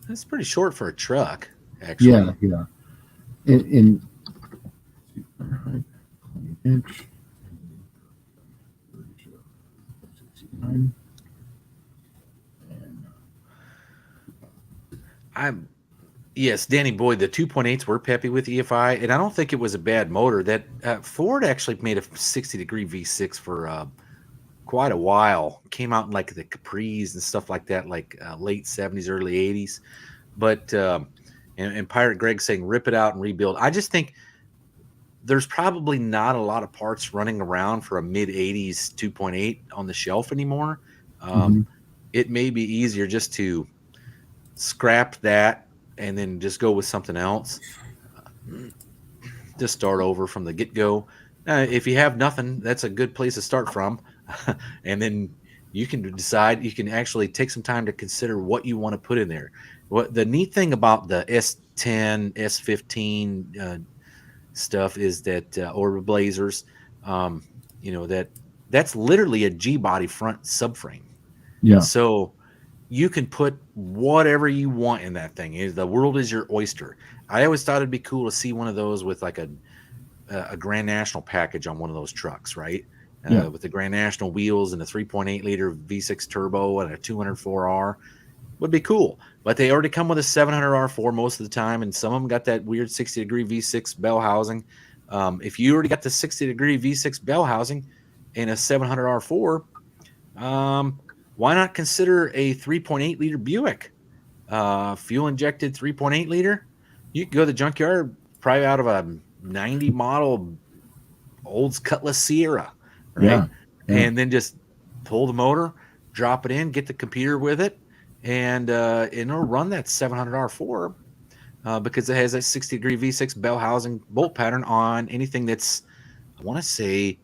That's pretty short for a truck, actually. Yeah. In 20-inch. 69. Yes, Danny Boyd, the 2.8s were peppy with EFI, and I don't think it was a bad motor. That Ford actually made a 60-degree V6 for quite a while. Came out in like the Capris and stuff like that, like late 70s, early 80s. But and Pirate Greg saying rip it out and rebuild. I just think there's probably not a lot of parts running around for a mid 80s 2.8 on the shelf anymore. It may be easier just to scrap that and then just go with something else. Just start over from the get-go. If you have nothing, that's a good place to start from. And then you can decide, you can actually take some time to consider what you want to put in there. What the neat thing about the S10, S15 stuff is that, or Blazers, that's literally a G-body front subframe. Yeah. So you can put whatever you want in that thing. The world is your oyster. I always thought it'd be cool to see one of those with like a Grand National package on one of those trucks, right? With the Grand National wheels and a 3.8 liter V6 turbo and a 204R would be cool. But they already come with a 700R4 most of the time, and some of them got that weird 60-degree V6 bell housing. If you already got the 60-degree V6 bell housing and a 700R4, why not consider a 3.8 liter Buick, fuel injected 3.8 liter? You can go to the junkyard, probably out of a 90 model Olds Cutlass Sierra, right? Yeah. And then just pull the motor, drop it in, get the computer with it, and it'll run that 700R4 because it has that 60-degree V6 bell housing bolt pattern on anything that's, I want to say,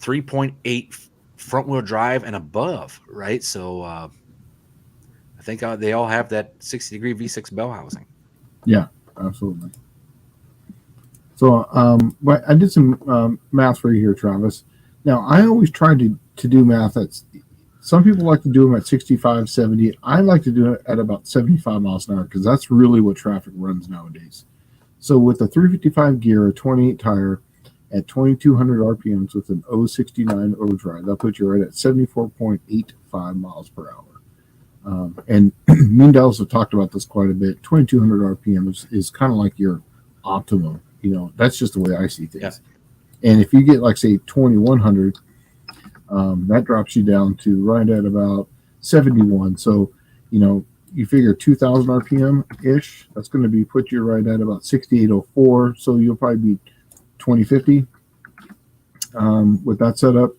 3.8 front wheel drive and above, right? So I think they all have that 60-degree V6 bell housing. Yeah, absolutely. So I did some math for you here, Travis. Now, I always try to do math that's, some people like to do them at 65, 70. I like to do it at about 75 miles an hour because that's really what traffic runs nowadays. So with a 355 gear, a 28 tire, at 2,200 RPMs with an 069 overdrive, that'll put you right at 74.85 miles per hour. And me and Dallas have talked about this quite a bit. 2,200 RPM is kind of like your optimum. That's just the way I see things. Yeah. And if you get, like, say, 2,100, that drops you down to right at about 71. So, you figure 2,000 RPM ish. That's going to be put you right at about 6,804. So you'll probably be 2050 with that setup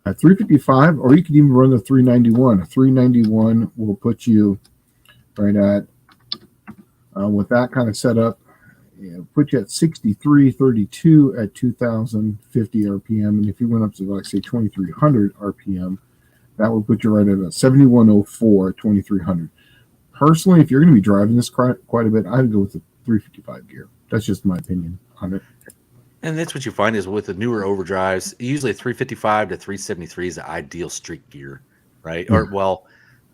at 355, or you could even run the 391. A 391 will put you right at with that kind of setup, put you at 6332 at 2050 RPM. And if you went up to, like, say, 2300 RPM, that would put you right at a 7104 at 2300. Personally, if you're going to be driving this quite a bit, I'd go with the 355 gear. That's just my opinion on it. And that's what you find is with the newer overdrives, usually 355 to 373 is the ideal street gear, right? Yeah. Or, well,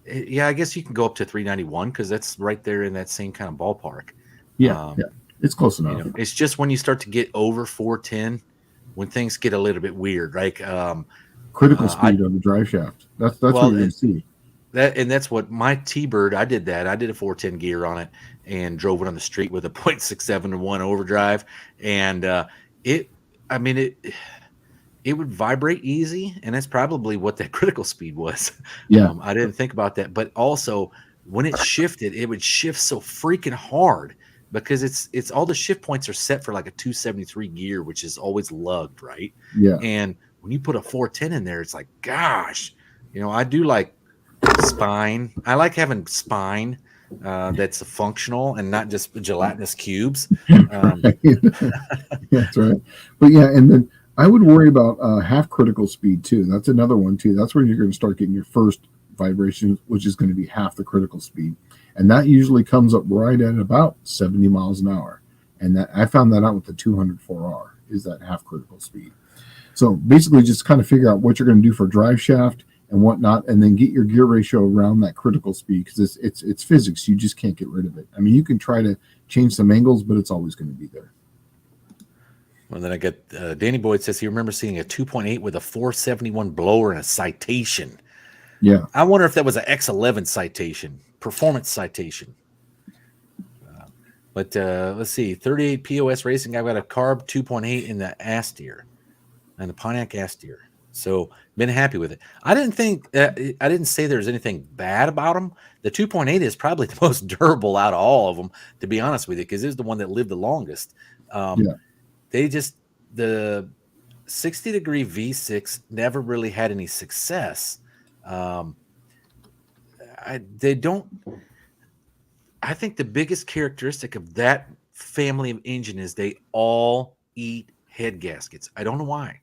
yeah, I guess you can go up to 391 because that's right there in that same kind of ballpark. Yeah, it's close enough. It's just when you start to get over 410, when things get a little bit weird, like critical speed on the drive shaft. That's what you're going to see. That's what my T-Bird, I did that. I did a 410 gear on it and drove it on the street with a 0.67 to 1 overdrive. And it it would vibrate easy, and that's probably what that critical speed was. Yeah. I didn't think about that, but also when it shifted, it would shift so freaking hard because it's all the shift points are set for like a 273 gear, which is always lugged, right? Yeah. And when you put a 410 in there, it's like, gosh, I do like spine. I like having spine that's functional and not just gelatinous cubes. Right. That's right. But yeah, and then I would worry about half critical speed too. That's another one too. That's where you're going to start getting your first vibration, which is going to be half the critical speed, and that usually comes up right at about 70 miles an hour. And that I found that out with the 204R is that half critical speed. So basically, just kind of figure out what you're going to do for drive shaft and whatnot, and then get your gear ratio around that critical speed because it's physics. You just can't get rid of it. I mean, you can try to change some angles, but it's always going to be there. Well, then I get Danny Boyd says he remembers seeing a 2.8 with a 471 blower and a citation. Yeah. I wonder if that was an X11 citation, performance citation. But let's see, 38 POS Racing. I've got a carb 2.8 in the Asteer, and the Pontiac Asteer. So been happy with it. I didn't say there's anything bad about them. The 2.8 is probably the most durable out of all of them, to be honest with you, because it's the one that lived the longest. The 60-degree V6 never really had any success. I think the biggest characteristic of that family of engine is they all eat head gaskets. I don't know why.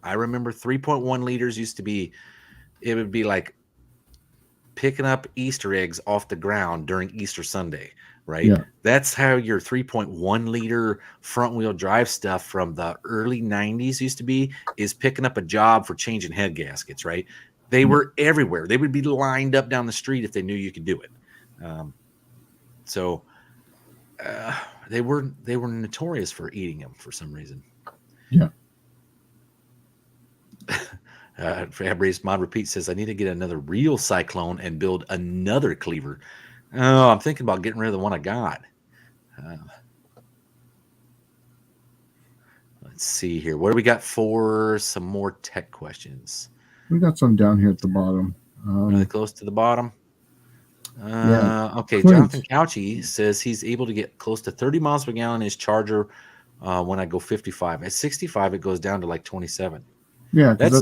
I remember 3.1 liters used to be, it would be like picking up Easter eggs off the ground during Easter Sunday, right? Yeah. That's how your 3.1 liter front wheel drive stuff from the early 90s used to be, is picking up a job for changing head gaskets, right? They were everywhere. They would be lined up down the street if they knew you could do it. They were notorious for eating them for some reason. Yeah. Fabrice Mod Repeat says, I need to get another real Cyclone and build another cleaver. Oh, I'm thinking about getting rid of the one I got. Let's see here. What do we got for some more tech questions? We got some down here at the bottom. Really close to the bottom. Okay, Clint. Jonathan Couchy says he's able to get close to 30 miles per gallon in his Charger when I go 55. At 65, it goes down to like 27. Yeah, that's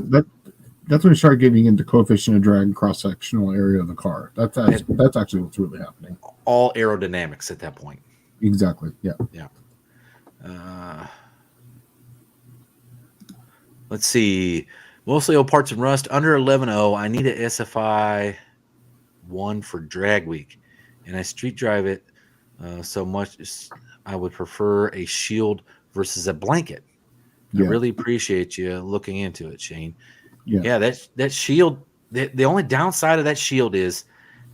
when you start getting into coefficient of drag and cross-sectional area of the car. That's actually what's really happening. All aerodynamics at that point. Exactly. Yeah. Yeah. Let's see. Mostly old parts and rust. Under 11.0. I need a SFI 1 for drag week, and I street drive it so much. I would prefer a shield versus a blanket. I really appreciate you looking into it, Shane. Yeah, that shield. The only downside of that shield is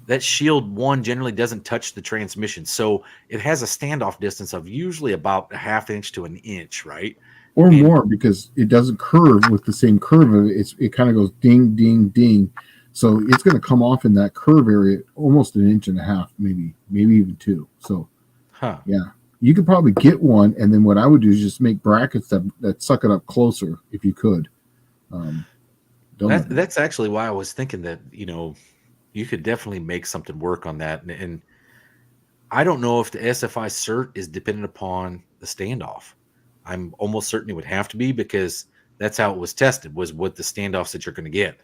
that shield 1 generally doesn't touch the transmission, so it has a standoff distance of usually about a half inch to an inch, right? Or more, because it doesn't curve with the same curve. It kind of goes ding, ding, ding. So it's going to come off in that curve area almost an inch and a half, maybe even 2. So, yeah. You could probably get one, and then what I would do is just make brackets that suck it up closer if you could. That's actually why I was thinking that, you could definitely make something work on that. And I don't know if the SFI cert is dependent upon the standoff. I'm almost certain it would have to be, because that's how it was tested, was what the standoffs that you're going to get.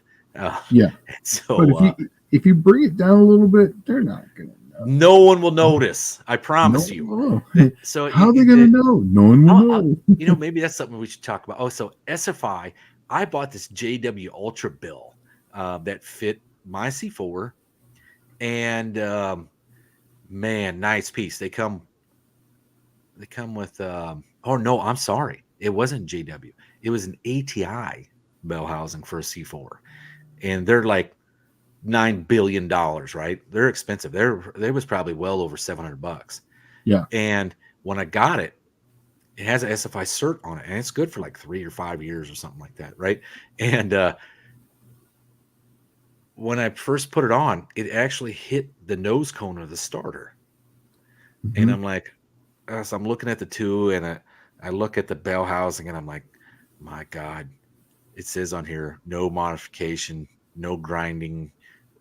So but if you bring it down a little bit, they're not going to know. No one will notice. I promise you. So how are they going to know? No one will know. Maybe that's something we should talk about. Oh, so SFI, I bought this JW Ultra bill that fit my C4, and man, nice piece. They come with oh no, I'm sorry, it wasn't JW. It was an ATI bell housing for a C4, and they're like $9 billion, right? They're expensive. They was probably well over $700. Yeah. And when I got it, it has an SFI cert on it, and it's good for like 3 or 5 years or something like that, right? And when I first put it on, it actually hit the nose cone of the starter. Mm-hmm. And I'm like, so I'm looking at the two, and I look at the bell housing, and I'm like, my God, it says on here, no modification, no grinding,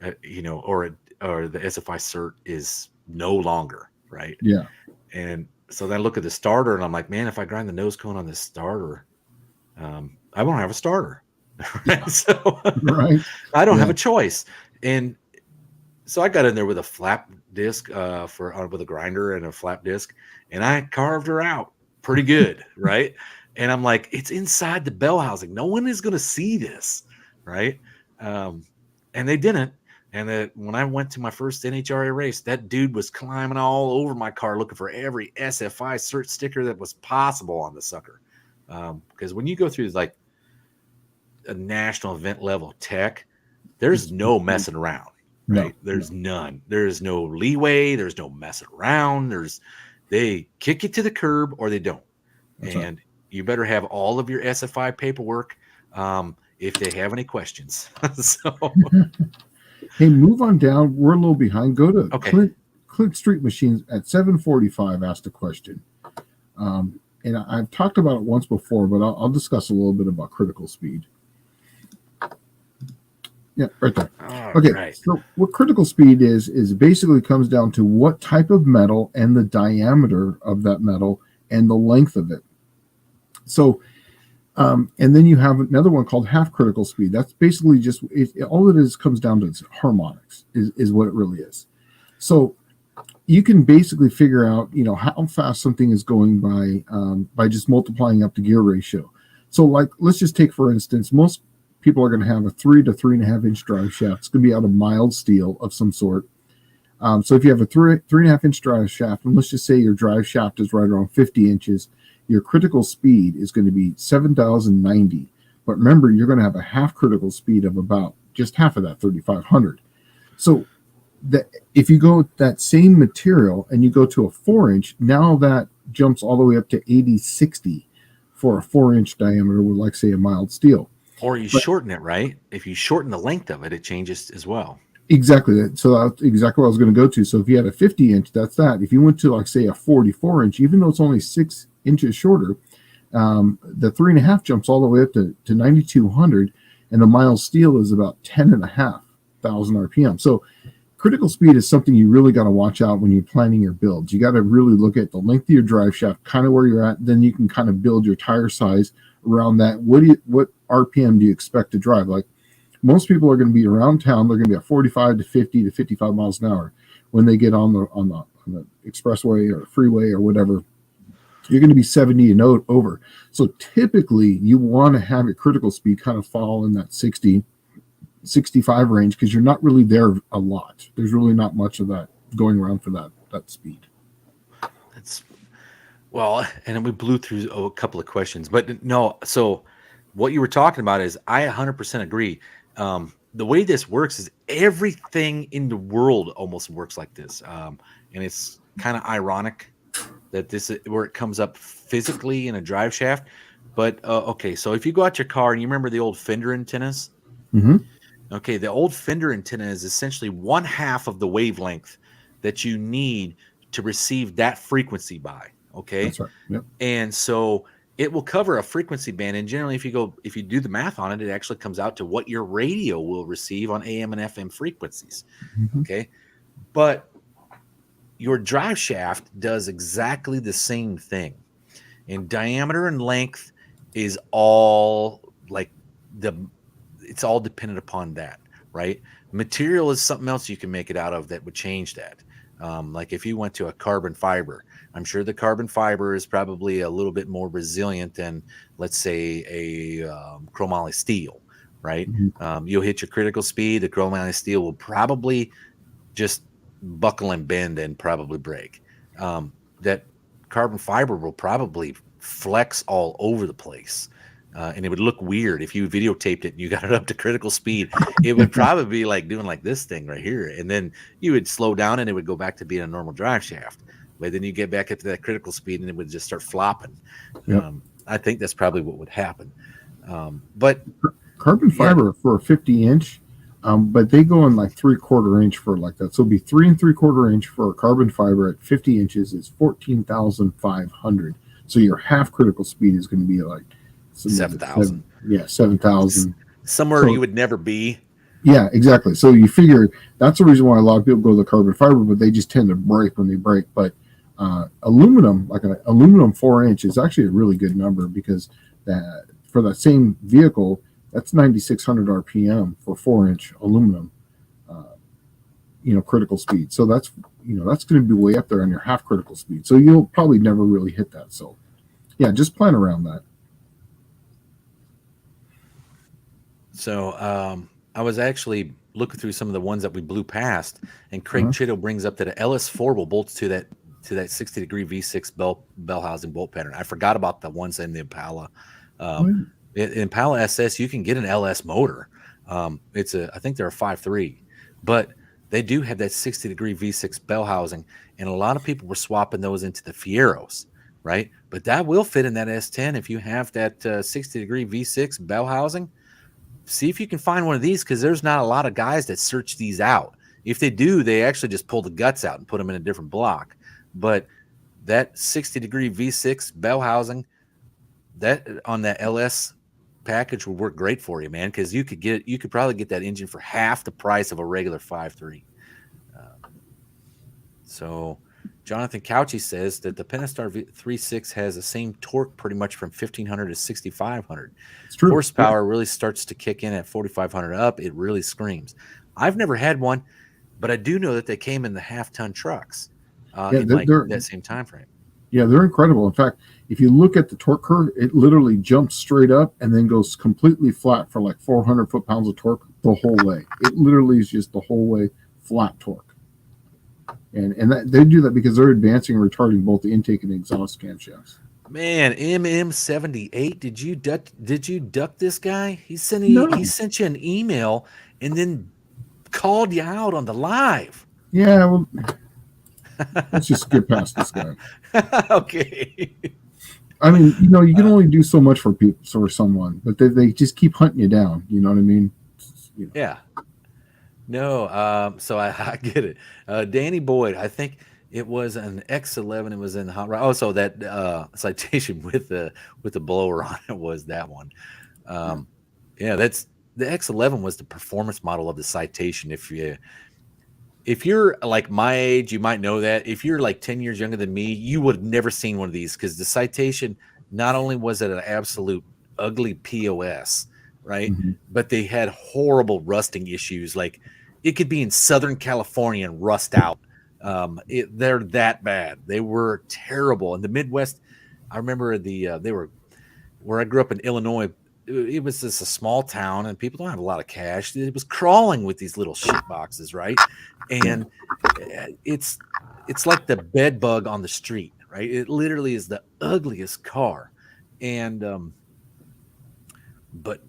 or the SFI cert is no longer, right? Yeah. And so then I look at the starter and I'm like, man, if I grind the nose cone on this starter, I won't have a starter. Right? So Right. I don't Yeah. have a choice. And so I got in there with a flap disc with a grinder and a flap disc, and I carved her out pretty good, right? And I'm like, it's inside the bell housing. No one is going to see this, right? And they didn't. And when I went to my first NHRA race, that dude was climbing all over my car looking for every SFI cert sticker that was possible on the sucker. Because when you go through like a national event level tech, there's no messing around, right? There's none. There's no leeway. There's no messing around. They kick you to the curb or they don't. That's and you better have all of your SFI paperwork if they have any questions. So, hey, move on down. We're a little behind. Go to okay. Clint Street Machines at 7:45. Asked a question. And I've talked about it once before, but I'll discuss a little bit about critical speed. Yeah, right there. Okay, right. so what critical speed is basically comes down to what type of metal and the diameter of that metal and the length of it. So, and then you have another one called half critical speed. That's basically just all it is comes down to harmonics is what it really is. So you can basically figure out, how fast something is going by just multiplying up the gear ratio. So, like, let's just take, for instance, most people are going to have a 3 to 3.5 inch drive shaft. It's going to be out of mild steel of some sort. So if you have a 3.5 inch drive shaft, and let's just say your drive shaft is right around 50 inches, your critical speed is going to be 7,090. But remember, you're going to have a half critical speed of about just half of that, 3,500. So if you go with that same material and you go to a 4-inch, now that jumps all the way up to 8060 for a 4-inch diameter with, like, say, a mild steel. Or you shorten it, right? If you shorten the length of it, it changes as well. Exactly. So that's exactly what I was going to go to. So if you had a 50-inch, that's that. If you went to, like, say, a 44-inch, even though it's only 6 inches shorter, the 3.5 jumps all the way up to 9,200, and the mild steel is about 10,500 RPM. So critical speed is something you really got to watch out when you're planning your builds. You got to really look at the length of your drive shaft, kind of where you're at. Then you can kind of build your tire size around that. What RPM do you expect to drive? Like, most people are going to be around town. They're going to be at 45 to 50 to 55 miles an hour. When they get on the expressway or freeway or whatever, you're going to be 70 and over. So typically you want to have your critical speed kind of fall in that 60, 65 range, because you're not really there a lot. There's really not much of that going around for that speed. That's well, and then we blew through a couple of questions, but no. So what you were talking about is I 100% agree. The way this works is everything in the world almost works like this, and it's kind of ironic that this is where it comes up physically in a drive shaft. But okay, so if you go out your car and you remember the old fender antennas. Mm-hmm. Okay, the old fender antenna is essentially 1/2 of the wavelength that you need to receive that frequency by. Okay, That's right. Yep. And so it will cover a frequency band. And generally, if you do the math on it, it actually comes out to what your radio will receive on AM and FM frequencies. Mm-hmm. Okay, but your drive shaft does exactly the same thing. And diameter and length is all like it's all dependent upon that, right? Material is something else you can make it out of that would change that. Like if you went to a carbon fiber, I'm sure the carbon fiber is probably a little bit more resilient than, let's say, a chromoly steel, right? Mm-hmm. You'll hit your critical speed. The chromoly steel will probably just buckle and bend and probably break. That carbon fiber will probably flex all over the place. And it would look weird if you videotaped it and you got it up to critical speed. It would probably be like doing like this thing right here. And then you would slow down and it would go back to being a normal drive shaft. But then you get back up to that critical speed and it would just start flopping. Yep. I think that's probably what would happen. But carbon fiber for a 50-inch, but they go in like 3/4 inch for like that. So it'll be 3 3/4 inch for a carbon fiber at 50 inches is 14,500. So your half critical speed is going to be like 7,000. Yeah, 7,000. Somewhere So- you would never be. Yeah, exactly. So you figure that's the reason why a lot of people go to the carbon fiber, but they just tend to break when they break. But aluminum, like an aluminum 4-inch, is actually a really good number because that for that same vehicle, that's 9,600 RPM for 4-inch aluminum. Critical speed. So that's that's going to be way up there on your half critical speed. So you'll probably never really hit that. So yeah, just plan around that. So I was actually looking through some of the ones that we blew past, and Craig Chitto brings up that an LS4 will bolt to that 60-degree V6 bell housing bolt pattern. I forgot about the ones in the Impala. In Impala SS, you can get an LS motor. I think they're a 5.3, but they do have that 60-degree V6 bell housing, and a lot of people were swapping those into the Fieros, right? But that will fit in that S10 if you have that 60-degree V6 bell housing. See if you can find one of these, because there's not a lot of guys that search these out. If they do, they actually just pull the guts out and put them in a different block. But that 60-degree V6 bell housing, that on that LS package would work great for you, man, because you could probably get that engine for half the price of a regular 5.3. So Jonathan Couchy says that the Pentastar 3.6 has the same torque pretty much from 1,500 to 6,500. It's true. Horsepower really starts to kick in at 4,500 up. It really screams. I've never had one, but I do know that they came in the half-ton trucks in that same time frame. Yeah, they're incredible. In fact, if you look at the torque curve, it literally jumps straight up and then goes completely flat for like 400 foot-pounds of torque the whole way. It literally is just the whole way flat torque. And that, they do that because they're advancing and retarding both the intake and the exhaust camshafts. Man, MM78, did you duck this guy? He sent you an email and then called you out on the live. Yeah, well, let's just skip past this guy. Okay. I mean, you can only do so much for people, for someone, but they just keep hunting you down. You know what I mean? Yeah. No, so I get it. Danny Boyd, I think it was an X11. It was in the hot rod. Oh, so that citation with the blower on it was that one. Yeah, that's the X11 was the performance model of the citation. If you're like my age, you might know that. If you're like 10 years younger than me, you would have never seen one of these, because the citation, not only was it an absolute ugly POS, right? Mm-hmm. But they had horrible rusting issues. Like, it could be in Southern California and rust out. They're that bad. They were terrible. In the Midwest, I remember they were where I grew up in Illinois. It was just a small town, and people don't have a lot of cash. It was crawling with these little shit boxes, right? And it's like the bed bug on the street, right? It literally is the ugliest car. And but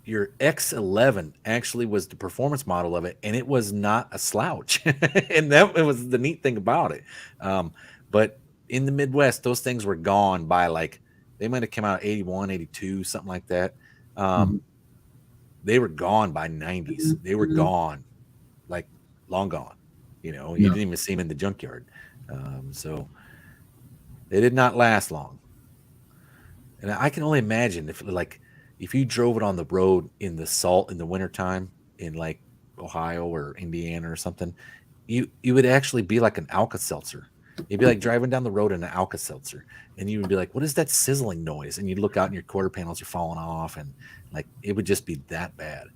your X11 actually was the performance model of it, and it was not a slouch. And that was the neat thing about it. But in the Midwest, those things were gone by, like, they might have come out 81, 82, something like that. They were gone by 90s. They were gone, like, long gone. You didn't even see them in the junkyard. So they did not last long. And I can only imagine if you drove it on the road in the salt in the wintertime in, like, Ohio or Indiana or something, you would actually be like an Alka-Seltzer. It'd be like driving down the road in an Alka-Seltzer, and you would be like, what is that sizzling noise? And you'd look out and your quarter panels are falling off, and, like, it would just be that bad.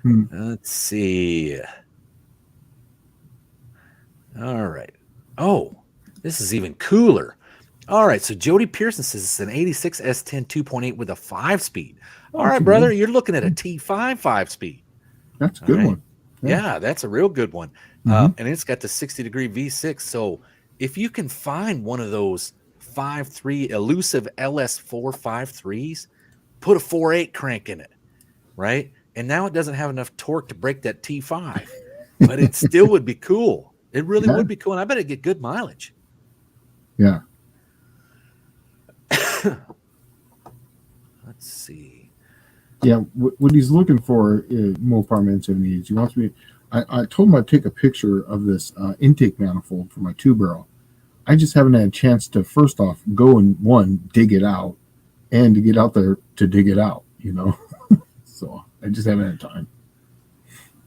Let's see. All right. Oh, this is even cooler. All right, so Jody Pearson says it's an 86 S10 2.8 with a 5-speed. All right, brother, you're looking at a T5 5-speed. That's a good one. Yeah, that's a real good one. And it's got the 60-degree V6. So if you can find one of those 5.3 elusive LS4 5.3s, put a 4.8 crank in it, right? And now it doesn't have enough torque to break that T5, but it still would be cool. It really would be cool, and I bet it'd get good mileage. Yeah. Let's see. Yeah, what he's looking for is Mopar Man 78. He wants me. I told him I'd take a picture of this intake manifold for my 2-barrel. I just haven't had a chance to, first off, go and dig it out, and to get out there to dig it out, So I just haven't had time.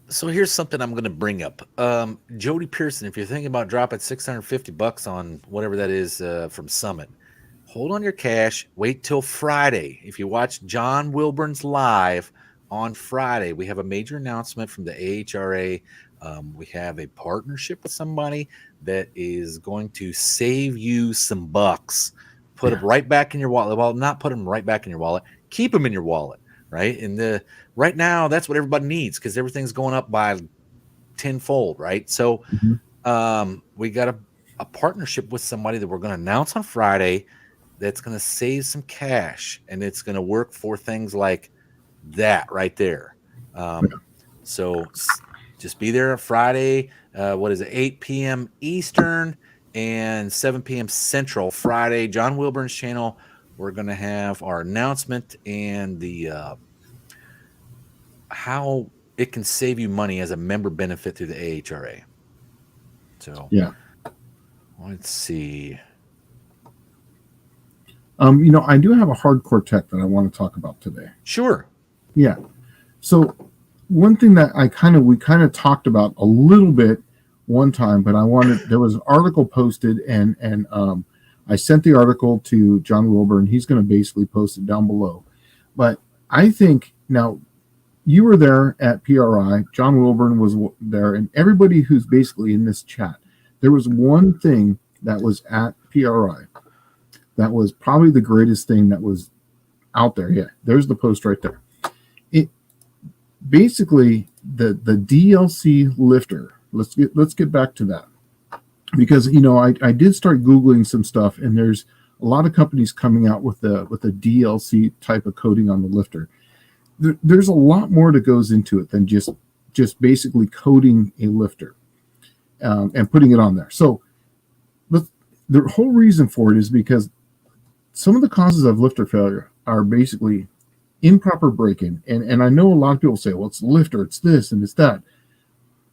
So here's something I'm going to bring up. Jody Pearson, if you're thinking about dropping $650 on whatever that is from Summit, hold on your cash. Wait till Friday. If you watch John Wilburn's live on Friday, we have a major announcement from the AHRA. We have a partnership with somebody that is going to save you some bucks. Put them right back in your wallet. Well, not put them right back in your wallet. Keep them in your wallet, right? And right now, that's what everybody needs because everything's going up by tenfold, right? So we got a partnership with somebody that we're going to announce on Friday that's going to save some cash, and it's going to work for things like that right there. So just be there Friday. What is it? 8 p.m. Eastern and 7 p.m. Central. Friday, John Wilburn's channel. We're going to have our announcement and the how it can save you money as a member benefit through the AHRA. So yeah, let's see. I do have a hardcore tech that I want to talk about today. Sure. Yeah. So one thing that we kind of talked about a little bit one time, but there was an article posted and I sent the article to John Wilburn. He's going to basically post it down below. But I think now you were there at PRI. John Wilburn was there, and everybody who's basically in this chat, there was one thing that was at PRI that was probably the greatest thing that was out there. Yeah, there's the post right there. It basically the DLC lifter. Let's get back to that, because I did start Googling some stuff, and there's a lot of companies coming out with a DLC type of coating on the lifter. There's a lot more that goes into it than just basically coating a lifter and putting it on there. So the whole reason for it is because some of the causes of lifter failure are basically improper braking. And I know a lot of people say, well, it's the lifter, it's this, and it's that.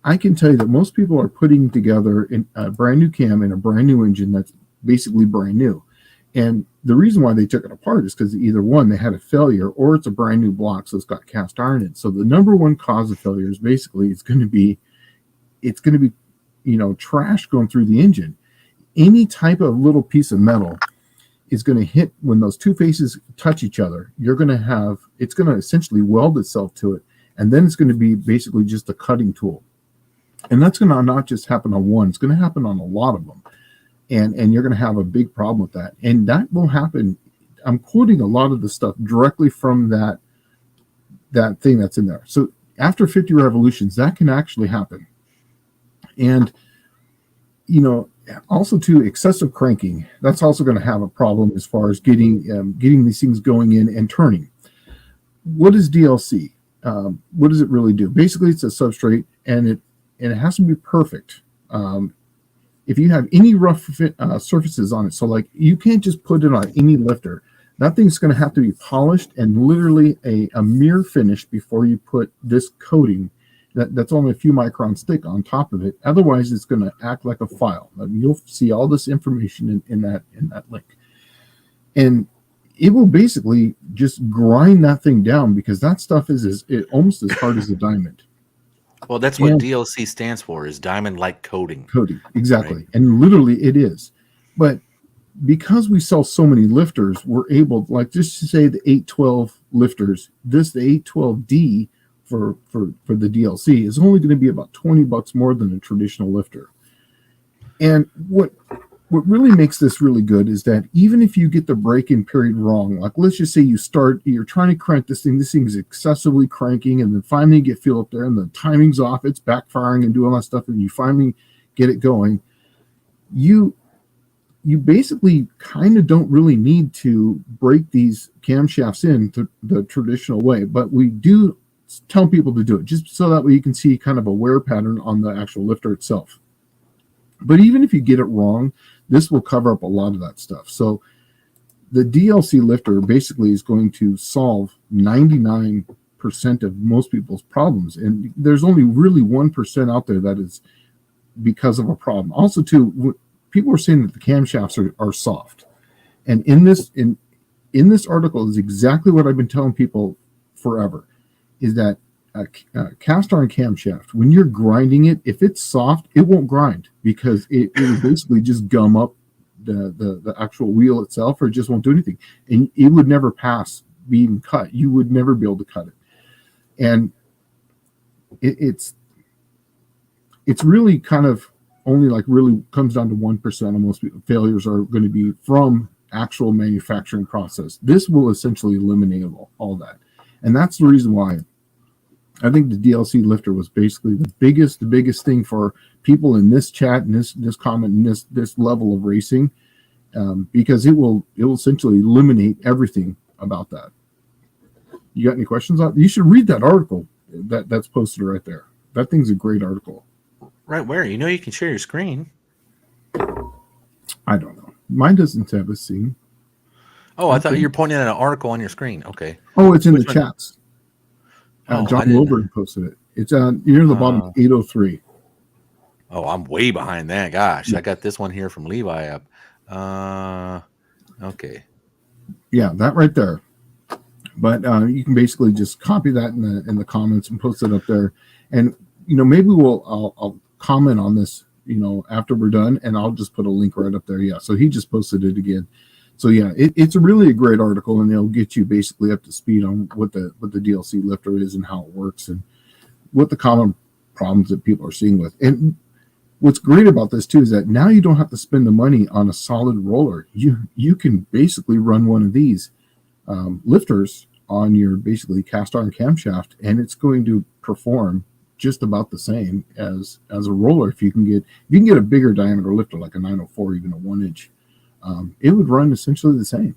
I can tell you that most people are putting together a brand new cam and a brand new engine that's basically brand new. And the reason why they took it apart is because either one, they had a failure, or it's a brand new block, so it's got cast iron in it. So the number one cause of failure is basically it's going to be trash going through the engine. Any type of little piece of metal is going to hit when those two faces touch each other. It's going to essentially weld itself to it, and then it's going to be basically just a cutting tool. And that's going to not just happen on one; it's going to happen on a lot of them. And you're going to have a big problem with that. And that will happen. I'm quoting a lot of the stuff directly from that thing that's in there. So after 50 revolutions, that can actually happen. And, also too, excessive cranking, that's also going to have a problem as far as getting these things going in and turning. What is DLC? What does it really do? Basically, it's a substrate, and it has to be perfect. If you have any rough surfaces on it, so like you can't just put it on any lifter. That thing's going to have to be polished and literally a mirror finish before you put this coating that's only a few microns thick on top of it. Otherwise, it's going to act like a file. You'll see all this information in that link, and it will basically just grind that thing down, because that stuff is almost as hard as a diamond. Well, that's what DLC stands for, is diamond-like coating. Coating, exactly. Right? And literally it is. But because we sell so many lifters, we're able, like, just to say the 812 lifters, the 812D for the DLC is only going to be about $20 more than a traditional lifter. And what really makes this really good is that even if you get the break-in period wrong, like let's just say you're trying to crank this thing is excessively cranking, and then finally you get fuel up there and the timing's off, it's backfiring and doing all that stuff, and you finally get it going, you basically kind of don't really need to break these camshafts in the traditional way, but we do tell people to do it just so that way you can see kind of a wear pattern on the actual lifter itself. But even if you get it wrong, this will cover up a lot of that stuff. So the DLC lifter basically is going to solve 99% of most people's problems. And there's only really 1% out there that is because of a problem. Also, too, people are saying that the camshafts are soft. And in in this article is exactly what I've been telling people forever, is that a cast iron camshaft, when you're grinding it, if it's soft, it won't grind because it will basically just gum up the actual wheel itself, or it just won't do anything. And it would never pass being cut. You would never be able to cut it. And it's really kind of only like really comes down to 1% of most failures are going to be from actual manufacturing process. This will essentially eliminate all that. And that's the reason why I think the DLC lifter was basically the biggest thing for people in this chat and this comment and this level of racing, because it will essentially eliminate everything about that. You got any questions on? You should read that article that's posted right there. That thing's a great article. Right where? You know you can share your screen. I don't know. Mine doesn't have a scene. Oh, I thought you were pointing at an article on your screen. Okay. Oh, it's in the chats. John Wilburn posted it. It's on near the bottom, 803. Oh, I'm way behind that. Gosh, I got this one here from Levi up. Okay. Yeah, that right there. But you can basically just copy that in the comments and post it up there. And maybe I'll comment on this after we're done, and I'll just put a link right up there. Yeah, so he just posted it again. So yeah, it's really a great article, and it'll get you basically up to speed on what the DLC lifter is and how it works and what the common problems that people are seeing with. And what's great about this too is that now you don't have to spend the money on a solid roller. You can basically run one of these lifters on your basically cast iron camshaft, and it's going to perform just about the same as a roller. If you can get a bigger diameter lifter like a 904, even a 1-inch. It would run essentially the same.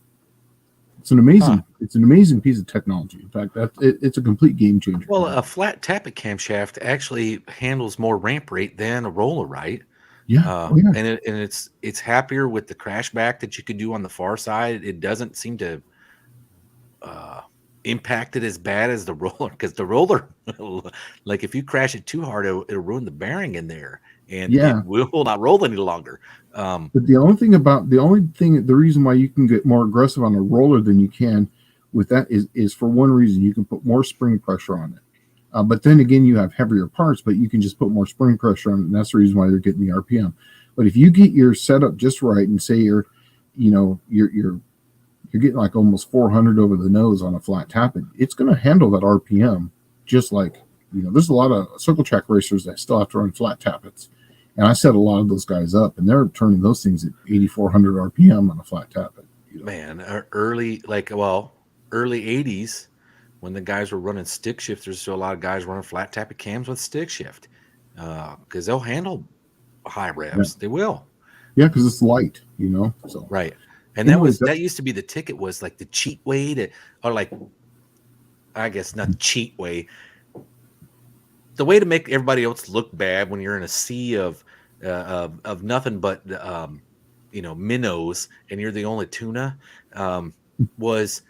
It's an amazing piece of technology. In fact, it's a complete game changer. Well, a flat tappet camshaft actually handles more ramp rate than a roller, right? Yeah. And it's happier with the crash back that you could do on the far side. It doesn't seem to impact it as bad as the roller, because the roller, like if you crash it too hard, it'll ruin the bearing in there, and it will not roll any longer. But the reason why you can get more aggressive on a roller than you can with that is for one reason: you can put more spring pressure on it. But then again, you have heavier parts, but you can just put more spring pressure on it, and that's the reason why you're getting the RPM. But if you get your setup just right, and say you're getting like almost 400 over the nose on a flat tappet, it's going to handle that RPM just like, there's a lot of circle track racers that still have to run flat tappets. And I set a lot of those guys up, and they're turning those things at 8,400 RPM on a flat tappet. Man, early 80s, when the guys were running stick shifters, so a lot of guys running flat tappet cams with stick shift, because they'll handle high revs. Yeah. They will. Yeah, because it's light, So right. And that used to be the ticket, was like the cheat way I guess not the cheat way, the way to make everybody else look bad when you're in a sea of nothing but minnows and you're the only tuna, was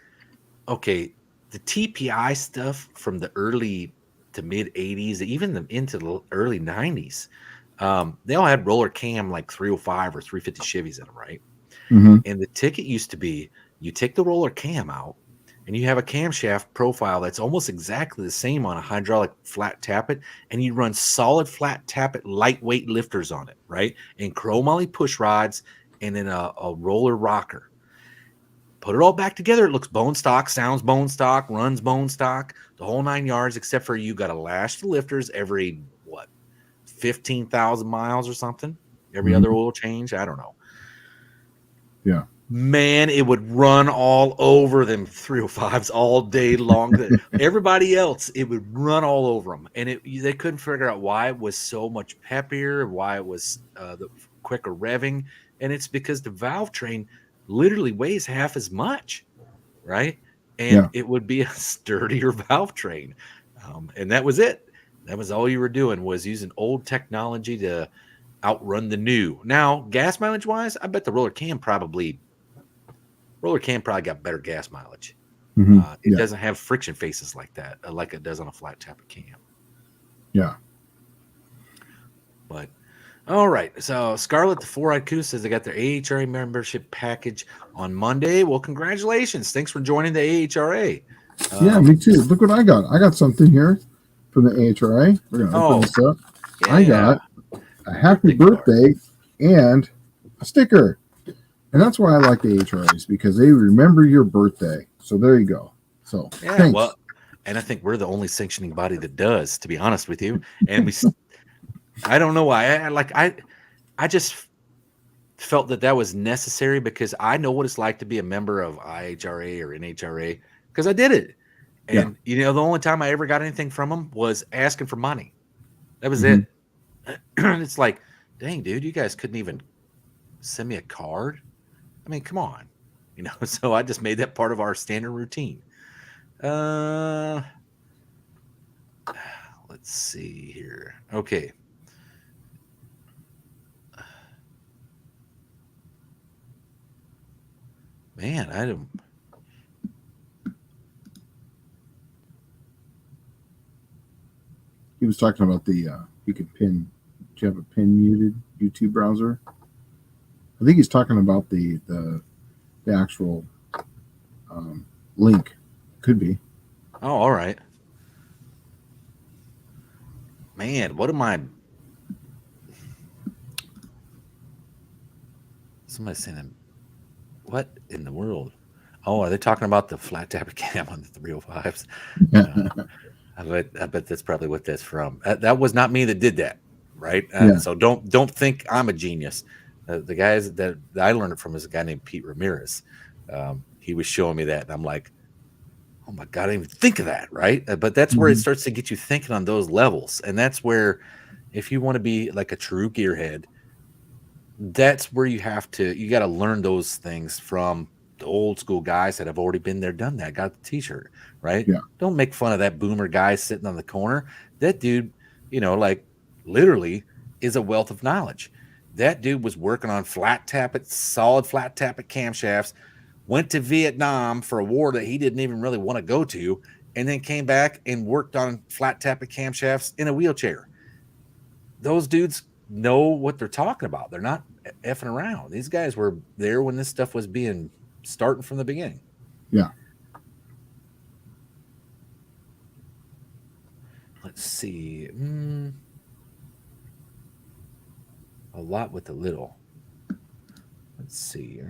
okay. The TPI stuff from the early to mid 80s, even into the early 90s, they all had roller cam like 305 or 350 Chevys in them, right? Mm-hmm. And the ticket used to be, you take the roller cam out and you have a camshaft profile that's almost exactly the same on a hydraulic flat tappet, and you run solid flat tappet lightweight lifters on it, right? And chromoly push rods, and then a roller rocker. Put it all back together, it looks bone stock, sounds bone stock, runs bone stock, the whole 9 yards, except for you got to lash the lifters every 15,000 miles or something, every other oil change. I don't know. Yeah, man, it would run all over them 305s all day long. Everybody else, it would run all over them, and they couldn't figure out why it was so much peppier, why it was the quicker revving, and it's because the valve train literally weighs half as much, right? And it would be a sturdier valve train, and that was it. That was all you were doing, was using old technology to outrun the new. Now, gas mileage wise, I bet the roller cam probably got better gas mileage. Mm-hmm. It doesn't have friction faces like that, like it does on a flat tappet cam. Yeah. But All right. So Scarlett, the Four-Eyed Coos, says they got their AHRA membership package on Monday. Well, congratulations. Thanks for joining the AHRA. Yeah, me too. Look what I got. I got something here from the AHRA. We're going to open this up. Yeah. I got a happy birthday and a sticker. And that's why I like the AHRAs, because they remember your birthday. So there you go. So Yeah, thanks. well, and I think we're the only sanctioning body that does, to be honest with you. And I don't know why. I just felt that was necessary, because I know what it's like to be a member of IHRA or NHRA, because I did it. And the only time I ever got anything from them was asking for money. That was it. It's like, dang, dude, you guys couldn't even send me a card. I mean, come on, So I just made that part of our standard routine. Let's see here. Okay. Man, I don't. He was talking about the you can pin. Do you have a pin muted YouTube browser? I think he's talking about the actual link. Could be. Oh, all right. Man, what am I? Somebody's saying, what in the world? Oh, are they talking about the flat tapper cam on the 305s? I bet that's probably what that's from. That was not me that did that, right? So don't think I'm a genius. The guys that I learned it from is a guy named Pete Ramirez. He was showing me that, and I'm like, oh my God, I didn't even think of that, right? But that's where it starts to get you thinking on those levels. And that's where, if you want to be like a true gearhead, that's where you got to learn those things from the old school guys that have already been there, done that, got the t-shirt, right? Yeah. Don't make fun of that boomer guy sitting on the corner. That dude, like literally is a wealth of knowledge. That dude was working on solid flat tappet camshafts, went to Vietnam for a war that he didn't even really want to go to, and then came back and worked on flat tappet camshafts in a wheelchair. Those dudes know what they're talking about. They're not effing around. These guys were there when this stuff was starting from the beginning. Yeah. Let's see. A lot with the little. Let's see.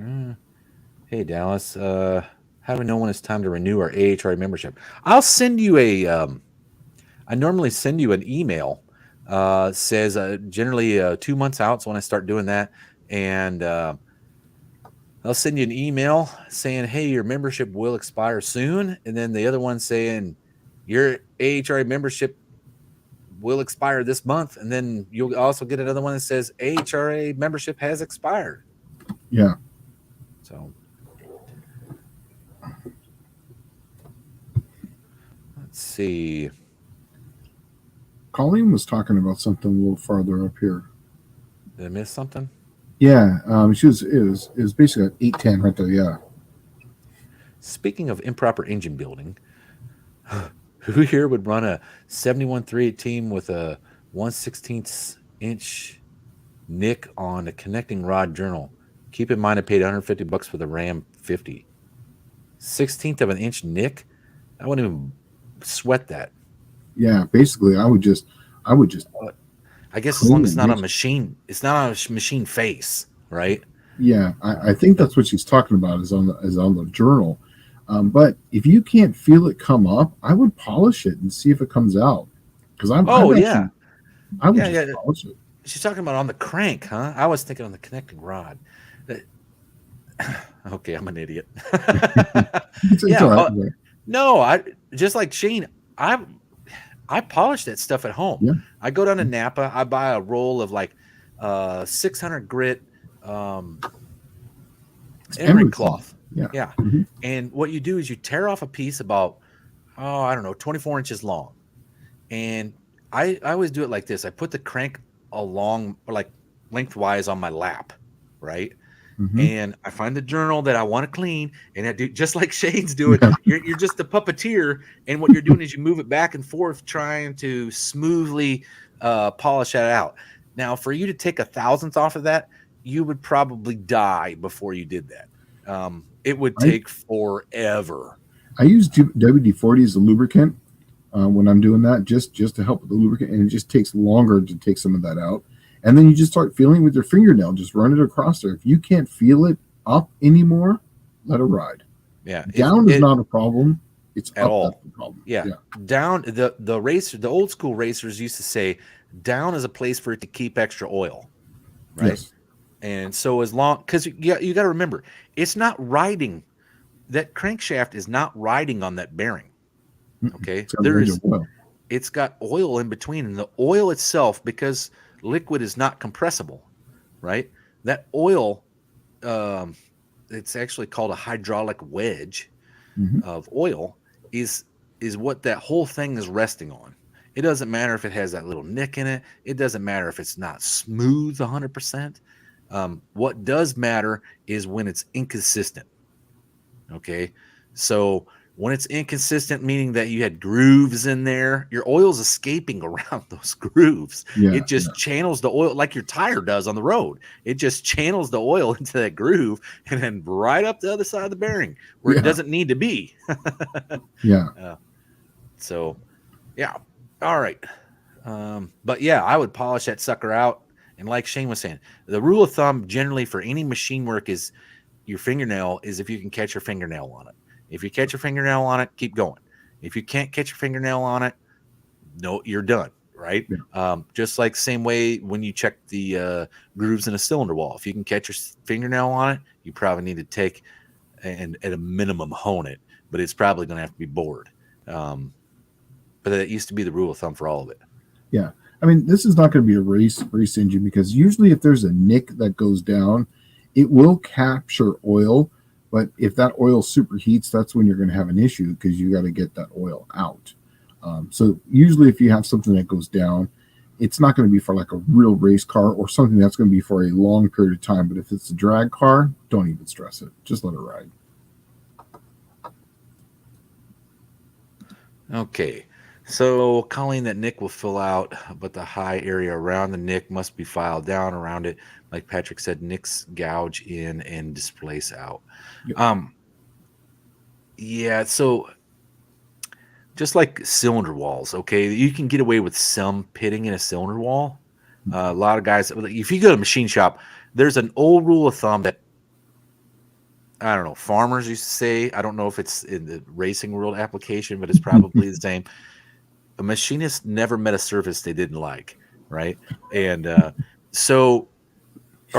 Hey, Dallas. How do we know when it's time to renew our AHRA membership? I'll send you I normally send you an email. Says generally 2 months out is when I start doing that. And I'll send you an email saying, hey, your membership will expire soon. And then the other one saying your AHRA membership will expire this month. And then you'll also get another one that says AHRA membership has expired. Yeah. So let's see. Colleen was talking about something a little farther up here. Did I miss something? Yeah, it was basically an 810 right there. Yeah. Speaking of improper engine building, who here would run a 71-318 with a 1/16 inch nick on a connecting rod journal? Keep in mind I paid $150 for the Ram 50. 1/16 of an inch nick? I wouldn't even sweat that. Yeah, basically I would just I guess as long as it's not on machine, it's not on a machine face, right? Yeah, I think that's what she's talking about is on the journal. But if you can't feel it come up, I would polish it and see if it comes out. Because I would just polish it. She's talking about on the crank, huh? I was thinking on the connecting rod. Okay, I'm an idiot. It's all right. No, I just like Shane. I polish that stuff at home. Yeah. I go down to Napa. I buy a roll of like 600 grit emery cloth. Yeah. Mm-hmm. And what you do is you tear off a piece about, 24 inches long. And I always do it like this. I put the crank along, like lengthwise on my lap, right? Mm-hmm. And I find the journal that I want to clean, and I do just like Shane's doing. You're just a puppeteer, and what you're doing is you move it back and forth, trying to smoothly polish that out. Now, for you to take a thousandth off of that, you would probably die before you did that. It would take forever. I use WD-40 as a lubricant when I'm doing that, just to help with the lubricant, and it just takes longer to take some of that out. And then you just start feeling with your fingernail, just run it across there. If you can't feel it up anymore, let it ride. Yeah, Down is not a problem. It's at up all. that's the problem. Yeah. Down, the old school racers used to say down is a place for it to keep extra oil, right? Yes. And so as long, because you got to remember, it's not riding, that crankshaft is not riding on that bearing. Okay, it's got oil in between, and the oil itself, because liquid is not compressible, right? That oil, it's actually called a hydraulic wedge of oil, is what that whole thing is resting on. It doesn't matter if it has that little nick in it. It doesn't matter if it's not smooth 100%. What does matter is when it's inconsistent. Okay, so when it's inconsistent, meaning that you had grooves in there, your oil's escaping around those grooves. It just channels the oil like your tire does on the road. It just channels the oil into that groove and then right up the other side of the bearing where it doesn't need to be. So, yeah. All right. But yeah, I would polish that sucker out. And like Shane was saying, the rule of thumb generally for any machine work is your fingernail is if you can catch your fingernail on it. If you catch your fingernail on it, keep going. If you can't catch your fingernail on it, no, you're done, right? Just like the same way when you check the grooves in a cylinder wall. If you can catch your fingernail on it, you probably need to take and at a minimum hone it, but it's probably going to have to be bored. But that used to be the rule of thumb for all of it. Yeah. I mean, this is not going to be a race engine, because usually if there's a nick that goes down, it will capture oil. But if that oil superheats, that's when you're going to have an issue, because you got to get that oil out. So usually if you have something that goes down, it's not going to be for like a real race car or something that's going to be for a long period of time. But if it's a drag car, don't even stress it. Just let it ride. Okay. So Colleen, that nick will fill out, but the high area around the nick must be filed down around it. Like Patrick said, nicks gouge in and displace out. Yeah, so just like cylinder walls, okay, you can get away with some pitting in a cylinder wall. A lot of guys, if you go to a machine shop, there's an old rule of thumb that, I don't know, farmers used to say, I don't know if it's in the racing world application, but it's probably the same. A machinist never met a surface they didn't like, right? And or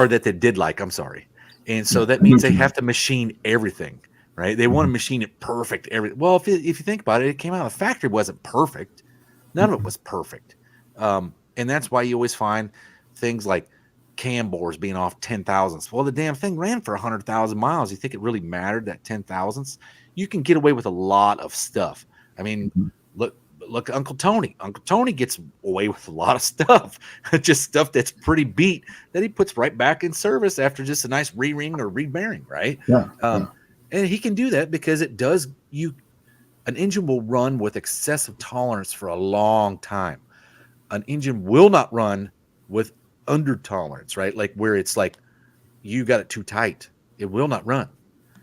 that they did like, I'm sorry. And so that means they have to machine everything, right? They want to machine it perfect. Well, if you think about it, it came out of the factory, wasn't perfect. None of it was perfect. And that's why you always find things like cam bores being off 10 thousandths. Well, the damn thing ran for 100,000 miles. You think it really mattered, that 10 thousandths? You can get away with a lot of stuff. I mean, look, Uncle Tony. Uncle Tony gets away with a lot of stuff, just stuff that's pretty beat that he puts right back in service after just a nice re-ring or re-bearing, right? And he can do that because it does an engine will run with excessive tolerance for a long time. An engine will not run with under tolerance, right? Like where it's like you got it too tight. It will not run.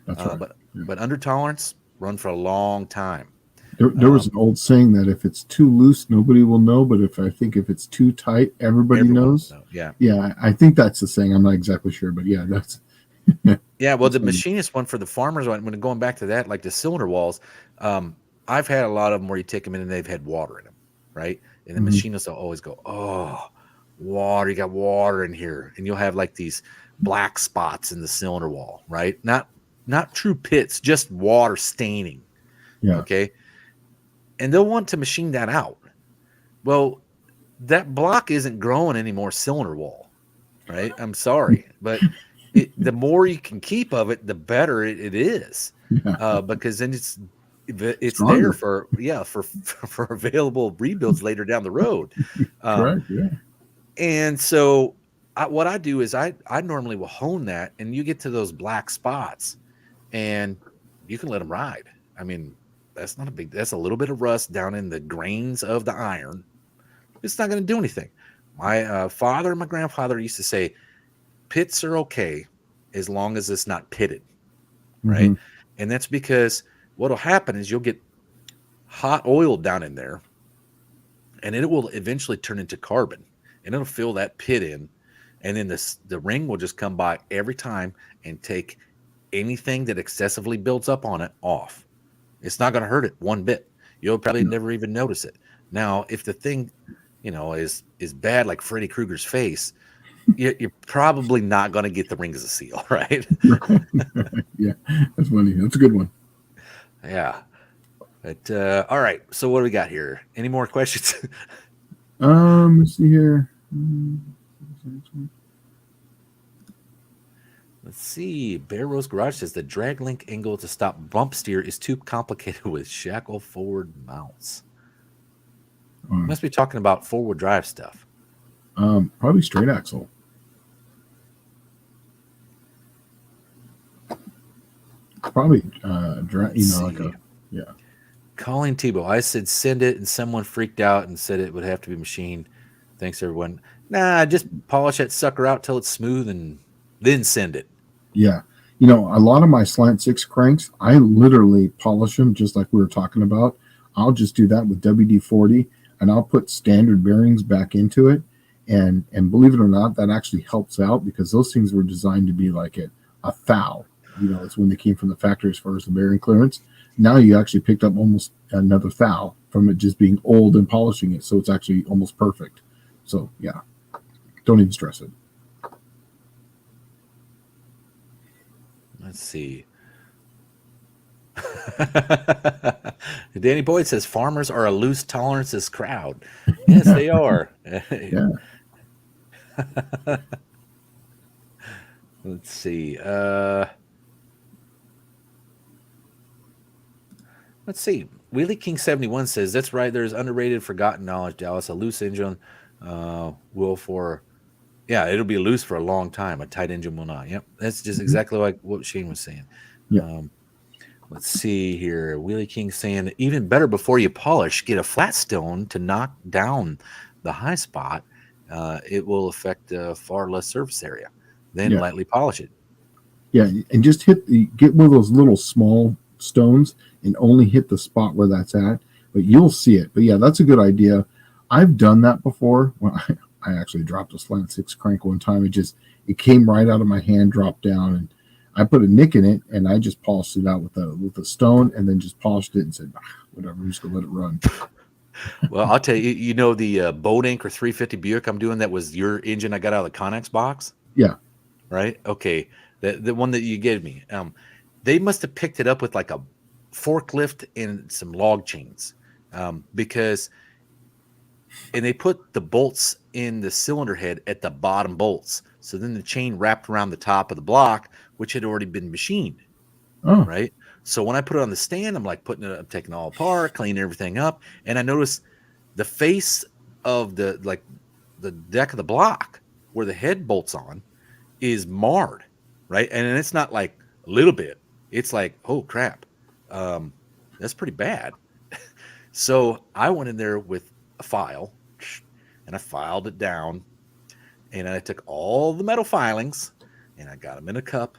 That's right. But under tolerance, run for a long time. There was an old saying that if it's too loose, nobody will know. But if it's too tight, everybody knows. Yeah. I think that's the saying. I'm not exactly sure, but yeah, that's. Yeah. Well, the machinist one for the farmers one, when going back to that, like the cylinder walls, I've had a lot of them where you take them in and they've had water in them, right? And the machinists will always go, "Oh, water! You got water in here," and you'll have like these black spots in the cylinder wall, right? Not true pits, just water staining. Yeah. Okay. And they'll want to machine that out. Well, that block isn't growing any more cylinder wall, right? I'm sorry, but the more you can keep of it, the better it is, because then it's there for available rebuilds later down the road. Correct. Yeah. And so what I do is I normally will hone that, and you get to those black spots, and you can let them ride. I mean, that's a little bit of rust down in the grains of the iron. It's not going to do anything. My father and my grandfather used to say pits are okay as long as it's not pitted, right? Mhm. And that's because what'll happen is you'll get hot oil down in there, and it will eventually turn into carbon, and it'll fill that pit in, and then the ring will just come by every time and take anything that excessively builds up on it off. It's not going to hurt it one bit. You'll probably Yeah. never even notice it. Now, if the thing, is bad like Freddy Krueger's face, you're probably not going to get the ring as a seal, right? Yeah, that's funny. That's a good one. Yeah. But all right. So what do we got here? Any more questions? Let's see here. Let's see. Bear Rose Garage says the drag link angle to stop bump steer is too complicated with shackle forward mounts. Must be talking about forward drive stuff. Probably straight axle. Probably yeah. Calling Tebow. I said send it, and someone freaked out and said it would have to be machined. Thanks, everyone. Nah, just polish that sucker out till it's smooth and then send it. Yeah. A lot of my Slant 6 cranks, I literally polish them just like we were talking about. I'll just do that with WD-40, and I'll put standard bearings back into it. And believe it or not, that actually helps out because those things were designed to be like a thou. It's when they came from the factory as far as the bearing clearance. Now you actually picked up almost another thou from it just being old and polishing it. So it's actually almost perfect. So, yeah, don't even stress it. Let's see. Danny Boyd says farmers are a loose tolerances crowd. Yes, they are. Yeah. Let's see. Let's see. Wheelie King 71 says that's right. There's underrated, forgotten knowledge. Dallas, a loose engine will for. Yeah, it'll be loose for a long time. A tight engine will not. Yep, that's just exactly like what Shane was saying. Yeah. Let's see here. Wheelie King saying even better before you polish, get a flat stone to knock down the high spot. It will affect far less surface area. Then lightly polish it. Yeah, and just get one of those little small stones and only hit the spot where that's at. But you'll see it. But yeah, that's a good idea. I've done that before. When I actually dropped a Slant 6 crank one time. It came right out of my hand, dropped down, and I put a nick in it, and I just polished it out with a stone, and then just polished it and said, whatever, I'm just gonna let it run. Well, I'll tell you, the Boat Anchor 350 Buick I'm doing, that was your engine I got out of the Connex box? Yeah. Right? Okay. The one that you gave me. They must have picked it up with like a forklift and some log chains. Because they put the bolts in the cylinder head at the bottom bolts. So then the chain wrapped around the top of the block, which had already been machined. Oh. Right. So when I put it on the stand, I'm like I'm taking it all apart, cleaning everything up. And I noticed the face of the deck of the block where the head bolts on is marred. Right. And it's not like a little bit. It's like, oh crap. That's pretty bad. So I went in there with a file and I filed it down, and I took all the metal filings and I got them in a cup,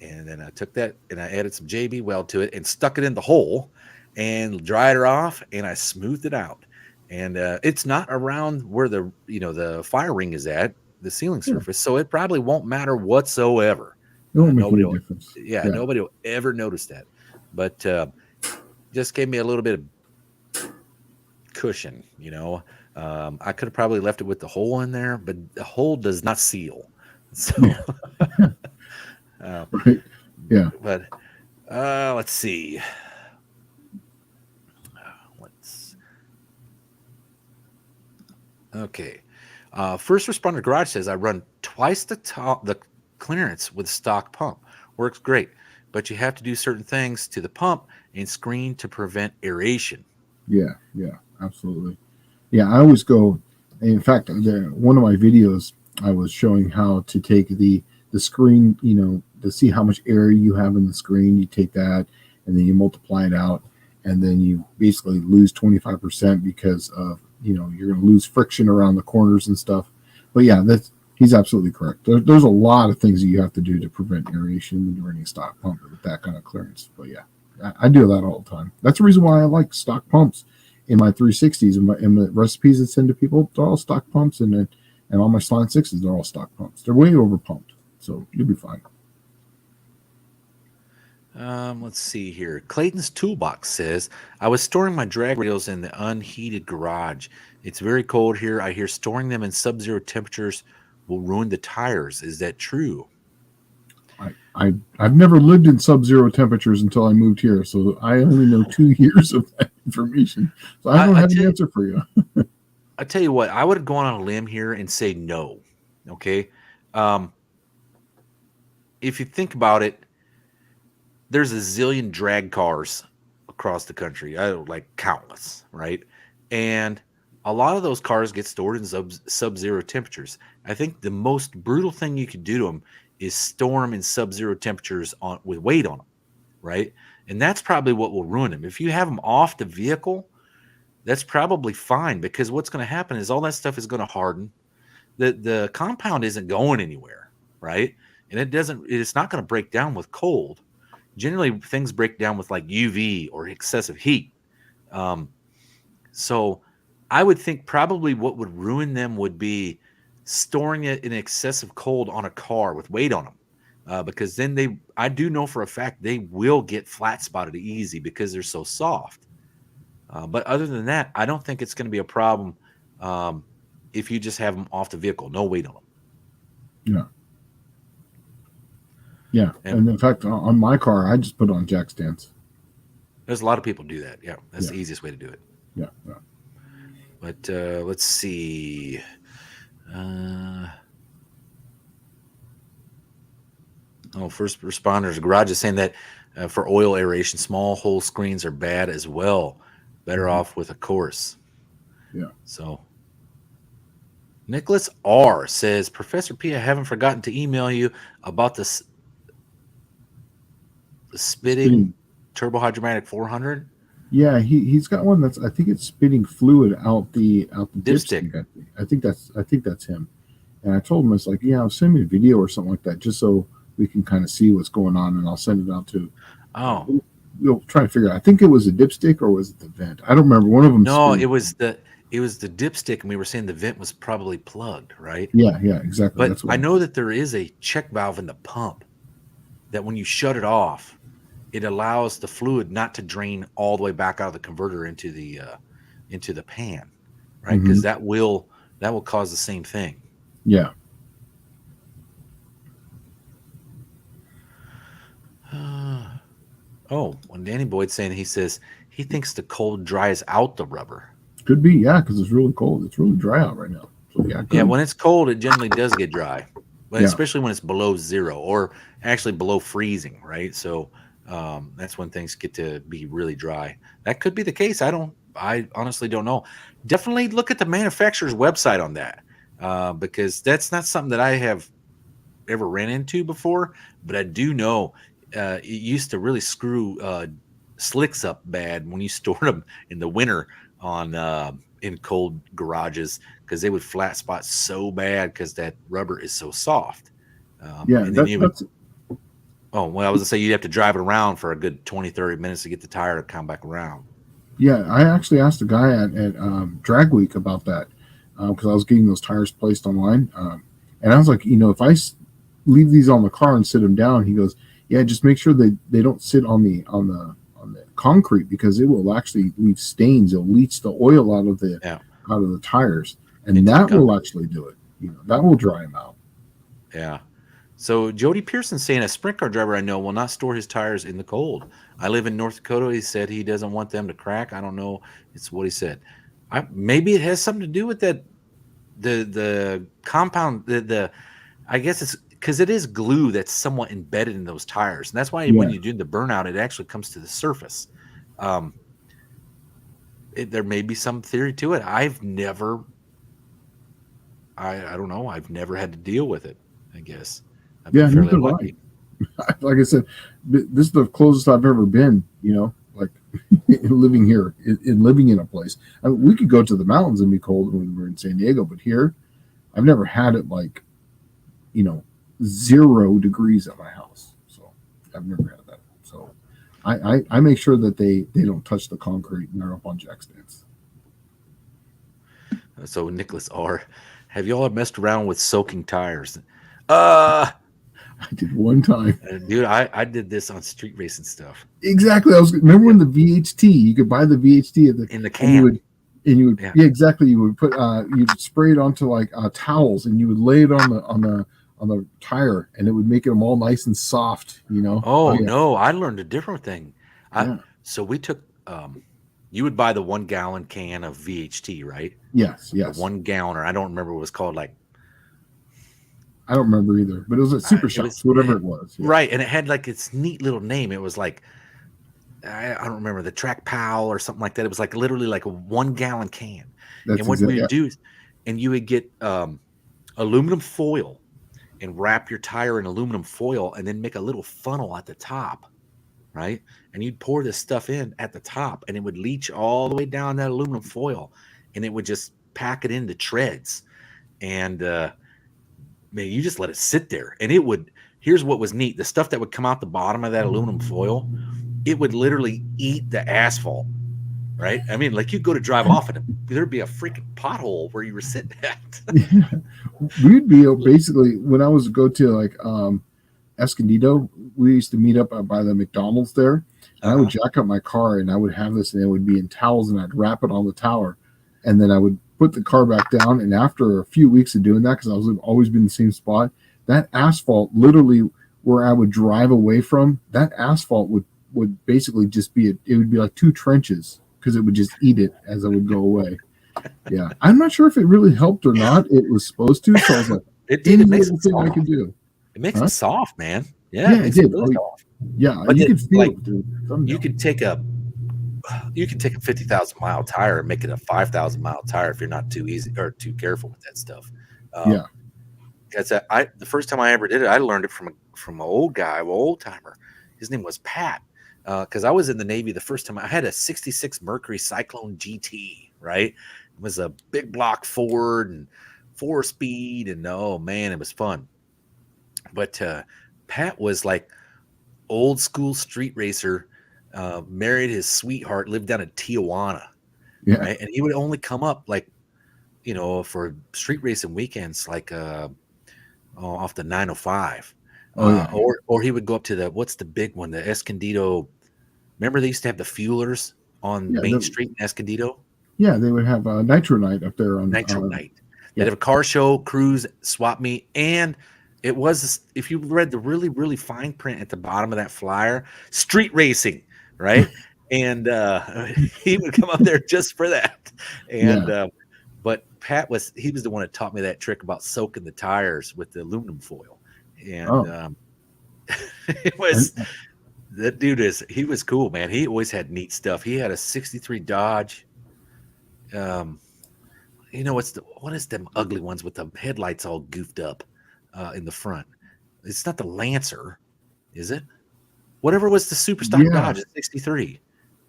and then I took that and I added some JB weld to it and stuck it in the hole and dried it off, and I smoothed it out. And it's not around where the fire ring is at, the sealing surface, so it probably won't matter whatsoever. It won't make any difference. Yeah, nobody will ever notice that. But just gave me a little bit of cushion, I could have probably left it with the hole in there, but the hole does not seal. So, right. Yeah. But let's see. Okay. First Responder Garage says I run twice the clearance with stock pump. Works great, but you have to do certain things to the pump and screen to prevent aeration. Yeah, absolutely. Yeah, I always go. In fact, one of my videos, I was showing how to take the screen, to see how much air you have in the screen. You take that, and then you multiply it out, and then you basically lose 25% because of you're going to lose friction around the corners and stuff. But yeah, he's absolutely correct. There's a lot of things that you have to do to prevent aeration when you're running a stock pump with that kind of clearance. But yeah, I do that all the time. That's the reason why I like stock pumps in my 360s and the recipes I send to people. They're all stock pumps, and all my Slant 6s, they're all stock pumps. They're way over pumped, so you'll be fine. Let's see here. Clayton's Toolbox says, I was storing my drag rails in the unheated garage. It's very cold here. I hear storing them in sub-zero temperatures will ruin the tires. Is that true? I've never lived in sub-zero temperatures until I moved here, so I only know 2 years of that information. So I don't have an answer for you. I tell you what, I would have gone on a limb here and say no. Okay. If you think about it, there's a zillion drag cars across the country. Like countless, right? And a lot of those cars get stored in sub-zero temperatures. I think the most brutal thing you could do to them is store them in sub-zero temperatures with weight on them, right? And that's probably what will ruin them. If you have them off the vehicle, that's probably fine, because what's going to happen is all that stuff is going to harden. The compound isn't going anywhere, right? And it's not going to break down with cold. Generally, things break down with like UV or excessive heat. So I would think probably what would ruin them would be storing it in excessive cold on a car with weight on them. Because then I do know for a fact they will get flat spotted easy because they're so soft. But other than that, I don't think it's going to be a problem if you just have them off the vehicle, no weight on them. Yeah. Yeah, and in fact, on my car, I just put on jack stands. There's a lot of people do that. Yeah, that's the easiest way to do it. Yeah. But let's see. First responders garage is saying that for oil aeration, small hole screens are bad as well. Better off with a course. Yeah. So Nicholas R says, Professor P, I haven't forgotten to email you about the spitting turbohydromatic 400. Yeah, he's got one I think it's spitting fluid out the dipstick. I think that's him. And I told him, it's like, send me a video or something like that, just so we can kind of see what's going on, and I'll send it out to. We'll try to figure out. I think it was a dipstick, or was it the vent? I don't remember. One of them. No, it was the dipstick, and we were saying the vent was probably plugged, right? Yeah, exactly. But I know that there is a check valve in the pump that when you shut it off, it allows the fluid not to drain all the way back out of the converter into the pan, right? Because that will cause the same thing. Yeah. When Danny Boyd's saying, he says he thinks the cold dries out the rubber. Could be, yeah, because it's really cold. It's really dry out right now. So yeah, when it's cold, it generally does get dry, but especially when it's below zero or actually below freezing, right? So that's when things get to be really dry. That could be the case. I honestly don't know. Definitely look at the manufacturer's website on that, because that's not something that I have ever ran into before, but I do know it used to really screw slicks up bad when you stored them in the winter in cold garages, because they would flat spot so bad because that rubber is so soft. I was going to say you'd have to drive it around for a good 20-30 minutes to get the tire to come back around. Yeah, I actually asked a guy at Drag Week about that, because I was getting those tires placed online, and I was like, if I leave these on the car and sit them down, he goes, yeah, just make sure they don't sit on the concrete, because it will actually leave stains. It'll leach the oil out of the tires, and that will actually do it. That will dry them out. Yeah. So Jody Pearson saying, a sprint car driver I know will not store his tires in the cold. I live in North Dakota. He said he doesn't want them to crack. I don't know. It's what he said. Maybe it has something to do with that. The compound. I guess it's because it is glue that's somewhat embedded in those tires, and that's why when you do the burnout, it actually comes to the surface. There may be some theory to it. I don't know. I've never had to deal with it, I guess. I've been fairly lucky. Like I said, this is the closest I've ever been, like living here, living in a place. I mean, we could go to the mountains and be cold when we were in San Diego, but here, I've never had it like, 0 degrees at my house. So I've never had that. So I make sure that they don't touch the concrete and they're up on jack stands. So Nicholas R, have y'all messed around with soaking tires? I did one time. Dude, I did this on street racing stuff. Exactly. Remember when the VHT, you could buy the VHT in the can. And you would yeah, exactly. You would put you'd spray it onto like towels, and you would lay it on the tire, and it would make them all nice and soft. Oh yeah. No, I learned a different thing. So we took you would buy the 1 gallon can of VHT, right? Yes. The 1 gallon, or I don't remember what it was called. Like I don't remember either, but it was a Super Shots, whatever it was. Yeah. Right, and it had like its neat little name. It was like I don't remember, the Track Pal or something like that. It was like literally like a 1 gallon can. And what we would do is, and you would get aluminum foil and wrap your tire in aluminum foil and then make a little funnel at the top, right? And you'd pour this stuff in at the top and it would leach all the way down that aluminum foil and it would just pack it into treads. And man, you just let it sit there and it would, here's what was neat. The stuff that would come out the bottom of that aluminum foil, it would literally eat the asphalt, right? I mean, like you go to drive off and there'd be a freaking pothole where you were sitting at. Yeah. We'd be basically, when I was go to like Escondido, we used to meet up by the McDonald's there. And I would jack up my car and I would have this and it would be in towels and I'd wrap it on the tower. And then I would put the car back down. And after a few weeks of doing that, because I was always been in the same spot, that asphalt literally where I would drive away from, that asphalt would basically just be, it would be like 2 trenches because it would just eat it as I would go away. Yeah. I'm not sure if it really helped or not. It was supposed to. So I was like, it did. It makes it soft. I could do. It makes it soft, man. Yeah, it did. Really soft. Yeah. But you could feel like, it, dude. You could take a 50,000 mile tire and make it a 5,000 mile tire if you're not too easy or too careful with that stuff. Yeah. Because the first time I ever did it, I learned it from an old guy, an old timer. His name was Pat. Because I was in the Navy the first time. I had a 66 Mercury Cyclone GT, right? It was a big block Ford and 4-speed, and oh man, it was fun. But Pat was like old school street racer, married his sweetheart, lived down in Tijuana, right? And he would only come up like, for street racing weekends, like off the 905. Or he would go up to what's the big one, the Escondido. Remember they used to have the fuelers on Main Street in Escondido? Yeah, they would have Nitro Night up there on Nitro Night. They'd have a car show, cruise, swap meet, and it was, if you read the really, really fine print at the bottom of that flyer, street racing, right? And he would come up there just for that. And but Pat was the one that taught me that trick about soaking the tires with the aluminum foil. And it was that dude he was cool, man. He always had neat stuff. He had a 63 Dodge. What is them ugly ones with the headlights all goofed up in the front? It's not the Lancer, is it? Whatever was the super stock Dodge at 63.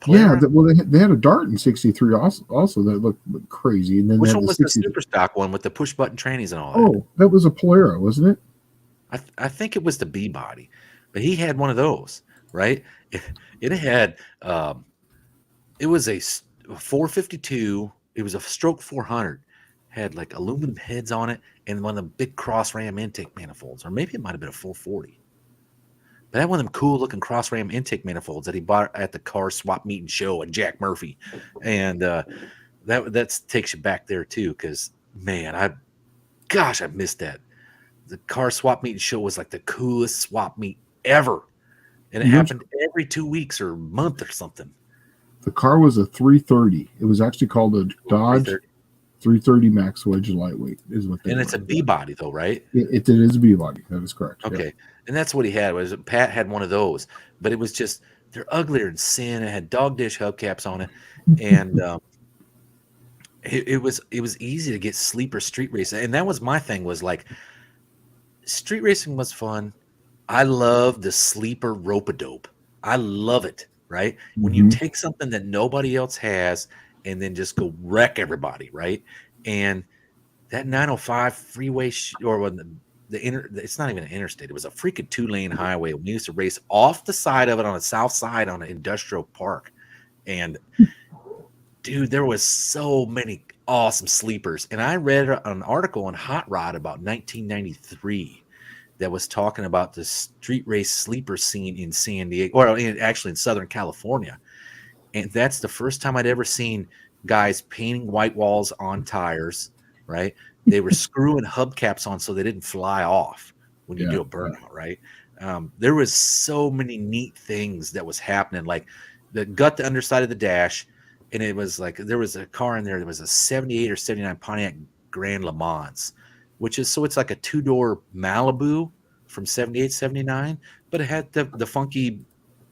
Yeah, they had a Dart in 63 also that looked crazy. And then which one was the super stock one with the push button trannies and all that? Oh, that was a Polaro, wasn't it? I think it was the B body, but he had one of those, right? It had it was a 452. It was a stroke 400. Had like aluminum heads on it and one of the big cross ram intake manifolds, or maybe it might have been a 440. But that one of them cool looking cross ram intake manifolds that he bought at the car swap meet and show at Jack Murphy, and that takes you back there too, because man, I missed that. The car swap meet and show was like the coolest swap meet ever, and it happened every 2 weeks or a month or something. The car was a 330. It was actually called a Dodge 330 Max Wedge Lightweight, is what they and it's a B body though, right? It is a B body. That is correct. Okay. Yeah. And that's what he had. Was Pat had one of those, but it was just, they're uglier than sin. It had dog dish hubcaps on it, and it was easy to get sleeper street racing. And that was my thing, was like, street racing was fun. I love the sleeper rope-a-dope. I love it, right? When you take something that nobody else has and then just go wreck everybody, right? And that 905 freeway or when it's not even an interstate, it was a freaking 2-lane highway. We used to race off the side of it on the south side on an industrial park. And dude, there was so many awesome sleepers. And I read an article on Hot Rod about 1993 that was talking about the street race sleeper scene in San Diego, or actually in Southern California. And that's the first time I'd ever seen guys painting white walls on tires, right? They were screwing hubcaps on so they didn't fly off when you do a burnout, right? There was so many neat things that was happening, like the underside of the dash, and it was like there was a car in there that was a 78 or 79 Pontiac Grand Le Mans, which is so it's like a 2-door Malibu from 78, 79, but it had the funky,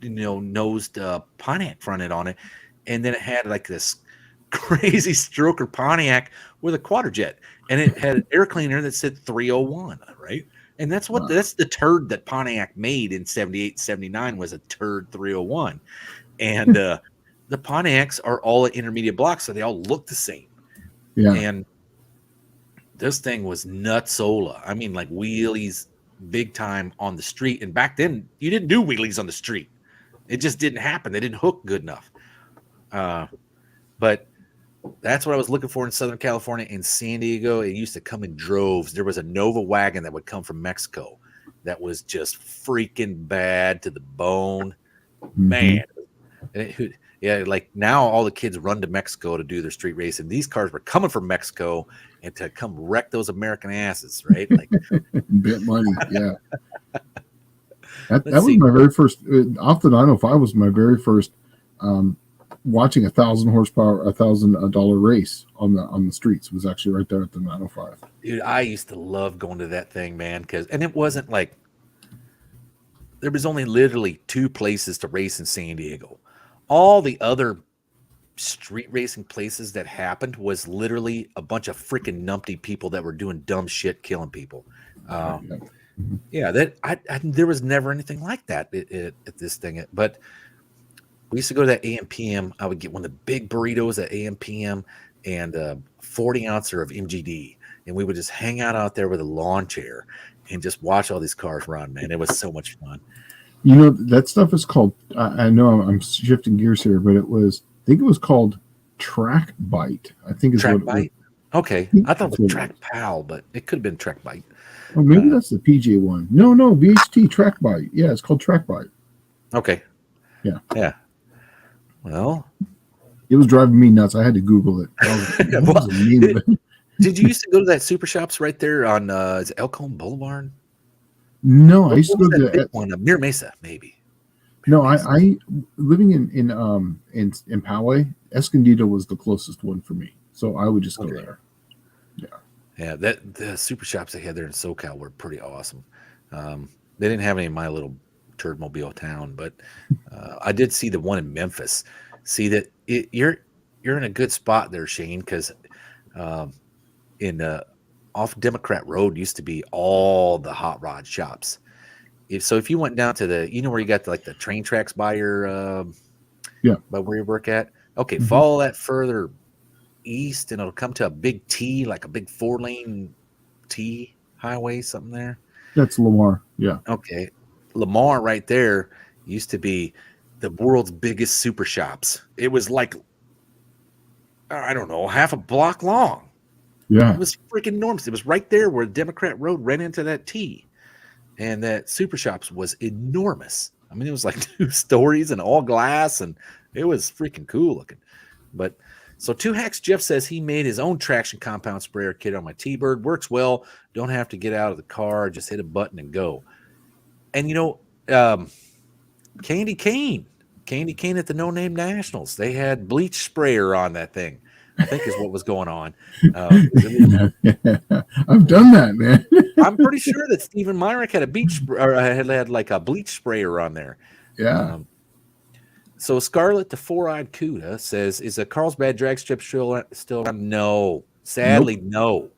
nosed Pontiac fronted on it, and then it had like this crazy stroker Pontiac with a quadrijet, and it had an air cleaner that said 301, right? And that's the turd that Pontiac made in 78, 79 was a turd 301. And the Pontiacs are all at intermediate blocks, so they all look the same. Yeah. And this thing was nutsola. I mean, like wheelies big time on the street. And back then, you didn't do wheelies on the street. It just didn't happen. They didn't hook good enough. But that's what I was looking for in Southern California. In San Diego, it used to come in droves. There was a Nova wagon that would come from Mexico that was just freaking bad to the bone. Man. Like now all the kids run to Mexico to do their street racing. These cars were coming from Mexico and to come wreck those American asses, right? Like bit money, yeah. That was my very first off the 905 was my very first watching 1,000 horsepower, $1,000 race on the streets. It was actually right there at the 905. Dude, I used to love going to that thing, man, and it wasn't like there was only literally 2 places to race in San Diego. All the other street racing places that happened was literally a bunch of freaking numpty people that were doing dumb shit, killing people. There was never anything like that at this thing. But we used to go to that AM/PM. I would get one of the big burritos at AM/PM and 40 ouncer of MGD, and we would just hang out there with a lawn chair and just watch all these cars run. Man, it was so much fun. That stuff is called, I know I'm shifting gears here, but I think it was called Track Bite. I think it's Track Bite. Okay. I thought it was Track Pal, but it could have been Track Bite. Oh, maybe that's the PJ one. No, VHT Track Bite. Yeah, it's called Track Bite. Okay. Yeah. Yeah. Well, it was driving me nuts. I had to Google it. Did you used to go to that Super Shops right there on is it Elkhorn Boulevard? No, I used to go to that one, Mira Mesa, maybe. I living in Poway, Escondido was the closest one for me, so I would just go there. Yeah. That the Super Shops they had there in SoCal were pretty awesome. They didn't have any in my little Turdmobile town, but I did see the one in Memphis. See that you're in a good spot there, Shane, because off Democrat Road used to be all the hot rod shops. If you went down to where you got the train tracks by your by where you work at, okay, follow that further east and it'll come to a big T, like a big 4-lane T highway, something there. That's Lamar. Yeah. Okay. Lamar right there used to be the world's biggest super shops. It was like, I don't know, half a block long. Yeah. It was freaking enormous. It was right there where Democrat Road ran into that T. And that Super Shops was enormous. I mean, it was like 2 stories and all glass, and it was freaking cool looking. But so 2 Hacks Jeff says he made his own traction compound sprayer kit on my T-Bird. Works well. Don't have to get out of the car. Just hit a button and go. And Candy Cane at the No Name Nationals. They had bleach sprayer on that thing, I think is what was going on. I've done that, man. I'm pretty sure that Stephen Myrick had had like a bleach sprayer on there. Yeah. So Scarlett, the 4-eyed Cuda, says, "Is a Carlsbad drag strip still around?" No, sadly, no.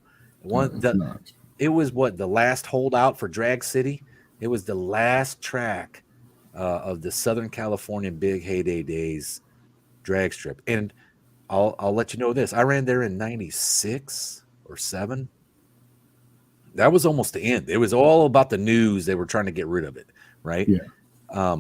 It was the last holdout for Drag City. It was the last track of the Southern California Big Heyday Days drag strip. And I'll let you know this. I ran there in 96 or 7. That was almost the end. It was all about the news. They were trying to get rid of it, right? Yeah.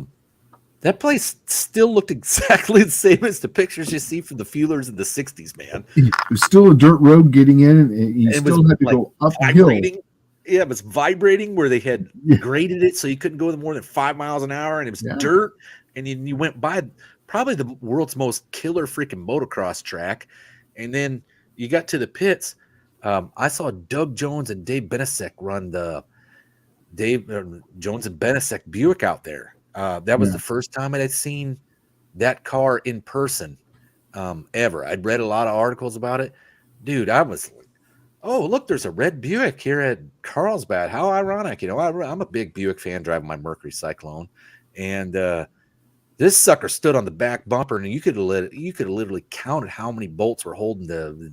That place still looked exactly the same as the pictures you see from the feelers in the 60s, man. It was still a dirt road getting in, and you still had to go uphill. Yeah, it was vibrating where they had Yeah. graded it so you couldn't go more than 5 miles an hour, and it was dirt, and you went by probably the world's most killer freaking motocross track, and then you got to the pits. I saw Doug Jones and Dave Benesek run the Jones and Benesek Buick out there. That was the first time I'd seen that car in person ever. I'd read a lot of articles about it. Dude, I was like, oh, look, there's a red Buick here at Carlsbad. How ironic. You know, I'm a big Buick fan driving my Mercury Cyclone. And this sucker stood on the back bumper, and you could have literally counted how many bolts were holding the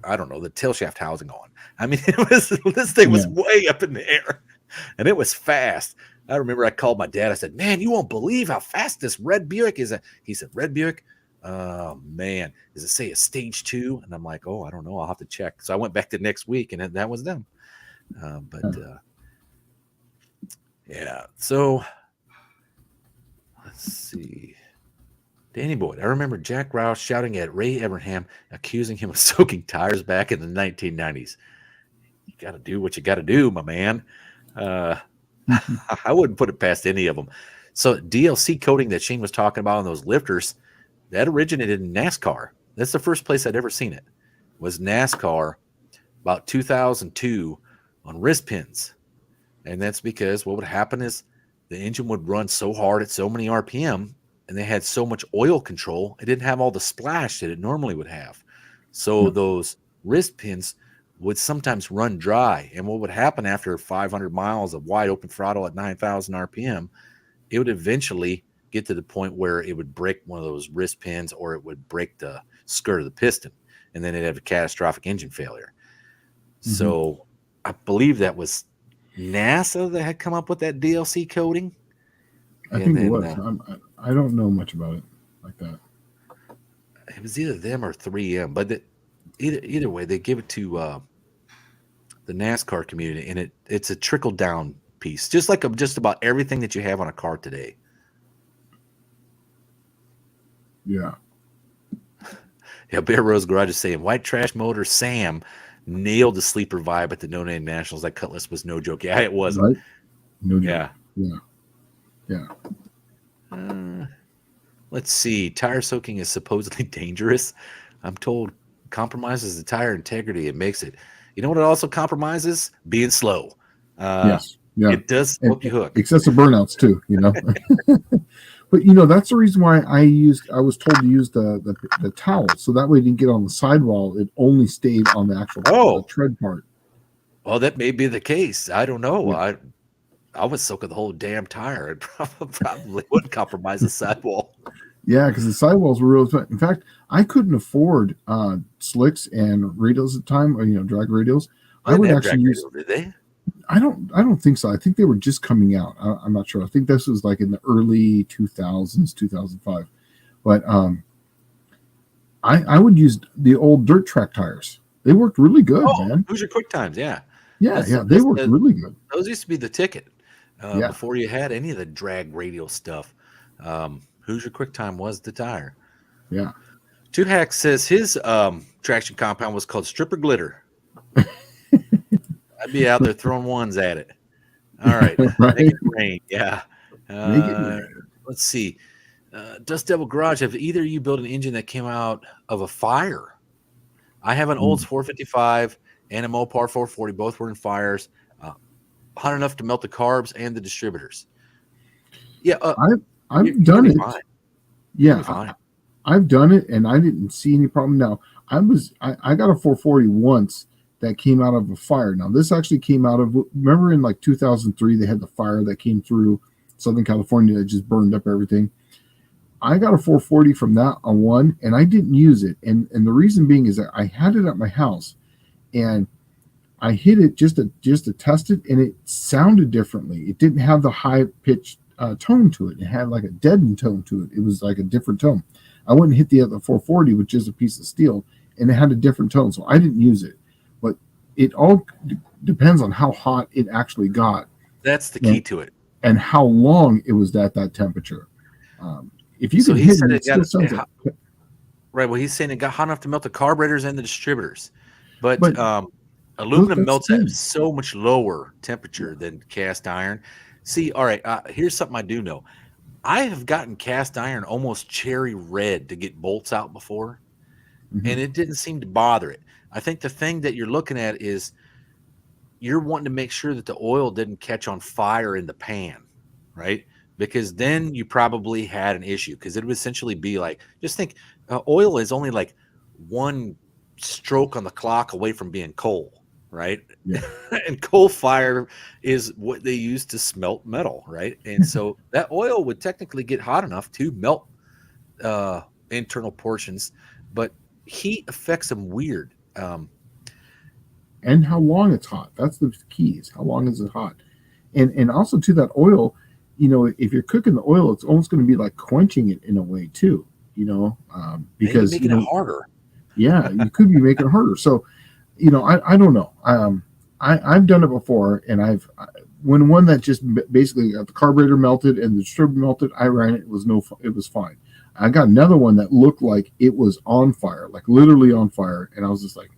I don't know, the tail shaft housing on. I mean, this thing was way up in the air, and it was fast. I remember I called my dad. I said, man, you won't believe how fast this red Buick is. He said, red Buick? Oh, man. Does it say a stage 2? And I'm like, oh, I don't know. I'll have to check. So I went back the next week, and that was them. Yeah. So let's see. Danny Boyd. I remember Jack Rouse shouting at Ray Evernham, accusing him of soaking tires back in the 1990s. You got to do what you got to do, my man. I wouldn't put it past any of them. So DLC coating that Shane was talking about on those lifters, that originated in NASCAR. That's the first place I'd ever seen it, was NASCAR about 2002 on wrist pins. And that's because what would happen is the engine would run so hard at so many RPM, and they had so much oil control, it didn't have all the splash that it normally would have. So those wrist pins would sometimes run dry. And what would happen after 500 miles of wide open throttle at 9,000 RPM, it would eventually get to the point where it would break one of those wrist pins, or it would break the skirt of the piston, and then it'd have a catastrophic engine failure. Mm-hmm. So I believe that was NASA that had come up with that DLC coating. I think it was. I don't know much about it like that. It was either them or 3M, but either way, they give it to the NASCAR community, and it's a trickle down piece, just like just about everything that you have on a car today. Yeah. Yeah, Bear Rose Garage is saying White Trash Motor Sam nailed the sleeper vibe at the No Name Nationals. That Cutlass was no joke. Yeah, it wasn't. Right? No joke. Yeah. Let's see. Tire soaking is supposedly dangerous. I'm told compromises the tire integrity. It makes it. You know what it also compromises? Being slow. Yes. Yeah. It does hook you hook. Excessive burnouts too, you know. But that's the reason why I was told to use the towel, so that way it didn't get on the sidewall. It only stayed on the actual the tread part. Oh, that may be the case. I don't know. Yeah. I was soaking the whole damn tire. It probably wouldn't compromise the sidewall. Yeah, because the sidewalls were real. In fact, I couldn't afford slicks and radials at the time, or drag radials. I would actually use. Did they? I don't think so. I think they were just coming out. I'm not sure. I think this was like in the early 2000s, 2005. But I would use the old dirt track tires. They worked really good, man. Hoosier Quick Times, yeah. Yeah, they worked really good. Those used to be the ticket before you had any of the drag radial stuff. Hoosier Quick Time was the tire. Yeah. Two Hack says his traction compound was called Stripper Glitter. I'd be out there throwing ones at it. All right. Right. Make it rain. Yeah. Let's see. Dust Devil Garage, have either of you built an engine that came out of a fire? I have an Olds 455 and a Mopar 440. Both were in fires. Hot enough to melt the carbs and the distributors. Yeah. I've done it. Fine. Yeah. I've done it, and I didn't see any problem. Now, I got a 440 once that came out of a fire. Now, this actually came out of, remember in like 2003, they had the fire that came through Southern California that just burned up everything. I got a 440 from that on one, and I didn't use it. And the reason being is that I had it at my house, and I hit it just to test it, and it sounded differently. It didn't have the high pitched tone to it. It had like a deadened tone to it. It was like a different tone. I went and hit the other 440, which is a piece of steel, and it had a different tone, so I didn't use it. But it all depends on how hot it actually got. That's the key to it. And how long it was at that temperature. If you can hit it, still sounds like... Right. Well, he's saying it got hot enough to melt the carburetors and the distributors, but aluminum melts at so much lower temperature than cast iron. See, all right, here's something I do know. I have gotten cast iron almost cherry red to get bolts out before, and it didn't seem to bother it. I think the thing that you're looking at is you're wanting to make sure that the oil didn't catch on fire in the pan, right? Because then you probably had an issue, because it would essentially be like, just think, oil is only like one stroke on the clock away from being coal, right? Yeah. And coal fire is what they use to smelt metal, right? And so that oil would technically get hot enough to melt internal portions, but heat affects them weird. And how long it's hot. That's the key, is how long is it hot. And also to that oil, you know, if you're cooking the oil, it's almost going to be like quenching it in a way too, you know, because making it harder. Yeah, you could be making it harder. So, you know, I don't know. I've done it before, and when one that just basically got the carburetor melted and the distributor melted, I ran it. It was fine. I got another one that looked like it was on fire, like literally on fire, and I was just like,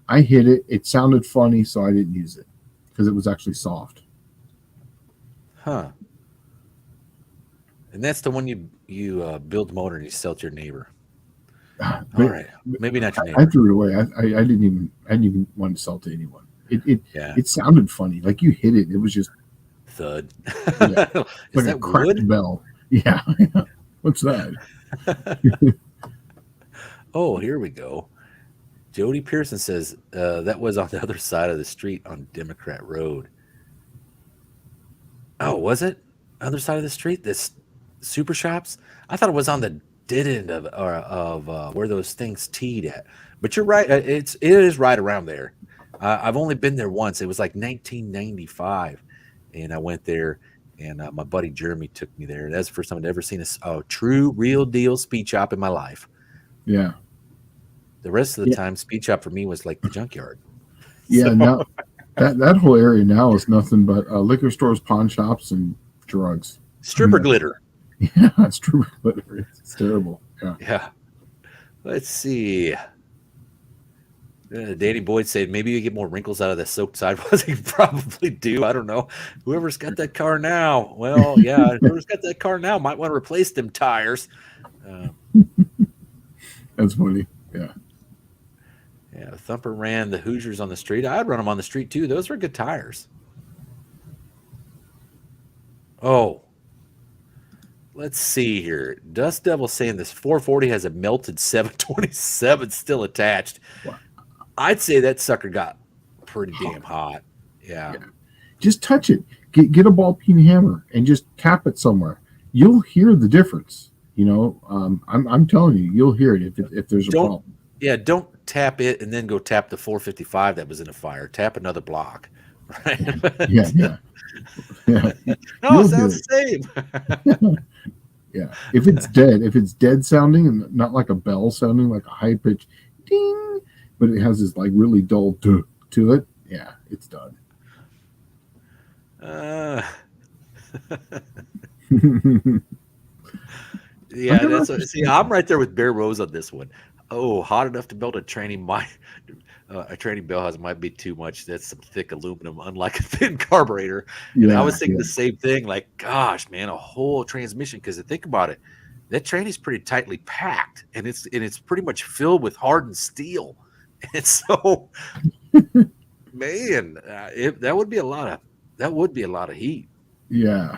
I hit it. It sounded funny, so I didn't use it because it was actually soft. Huh. And that's the one you build the motor and you sell to your neighbor. All right, maybe not your neighbor. I threw it away. I didn't even want to sell it to anyone. It sounded funny, like you hit it. It was just thud. Yeah. Is like that a cracked wood? bell. Yeah. What's that? Oh, here we go. Jody Pearson says that was on the other side of the street on Democrat Road. Oh, was it? Other side of the street? This super shops? I thought it was on the dead end of where those things teed at. But you're right. It is right around there. I've only been there once. It was like 1995, and I went there, and my buddy Jeremy took me there. That's the first time I'd ever seen a true, real deal speed shop in my life. Yeah. The rest of the time, speed shop for me was like the junkyard. Yeah. So, Now that whole area now is nothing but liquor stores, pawn shops, and drugs. stripper glitter. Yeah, it's true. It's terrible. Yeah. Yeah. Let's see. Danny Boyd said maybe you get more wrinkles out of the soaked sidewalls. You probably do. I don't know. Whoever's got that car now. Well, yeah. Whoever's got that car now might want to replace them tires. That's funny. Yeah. Yeah. Thumper ran the Hoosiers on the street. I'd run them on the street too. Those were good tires. Oh. Let's see here. Dust Devil saying this 440 has a melted 727 still attached. Wow. I'd say that sucker got pretty damn hot. Yeah. Just touch it. Get a ball peen hammer and just tap it somewhere. You'll hear the difference. You know, I'm telling you, you'll hear it if there's a problem. Yeah, don't tap it and then go tap the 455 that was in a fire. Tap another block. Right? Yeah. No, it sounds the same. Yeah. If it's dead sounding and not like a bell sounding, like a high pitch ding, but it has this like really dull to it, yeah, it's done. Yeah, I'm right there with Bear Rose on this one. Oh, hot enough to melt a training bell housing might be too much. That's some thick aluminum, unlike a thin carburetor. And I was thinking the same thing. Like, gosh, man, a whole transmission. Because think about it, that train is pretty tightly packed, and it's pretty much filled with hardened steel. And so, man, that would be a lot of heat. Yeah.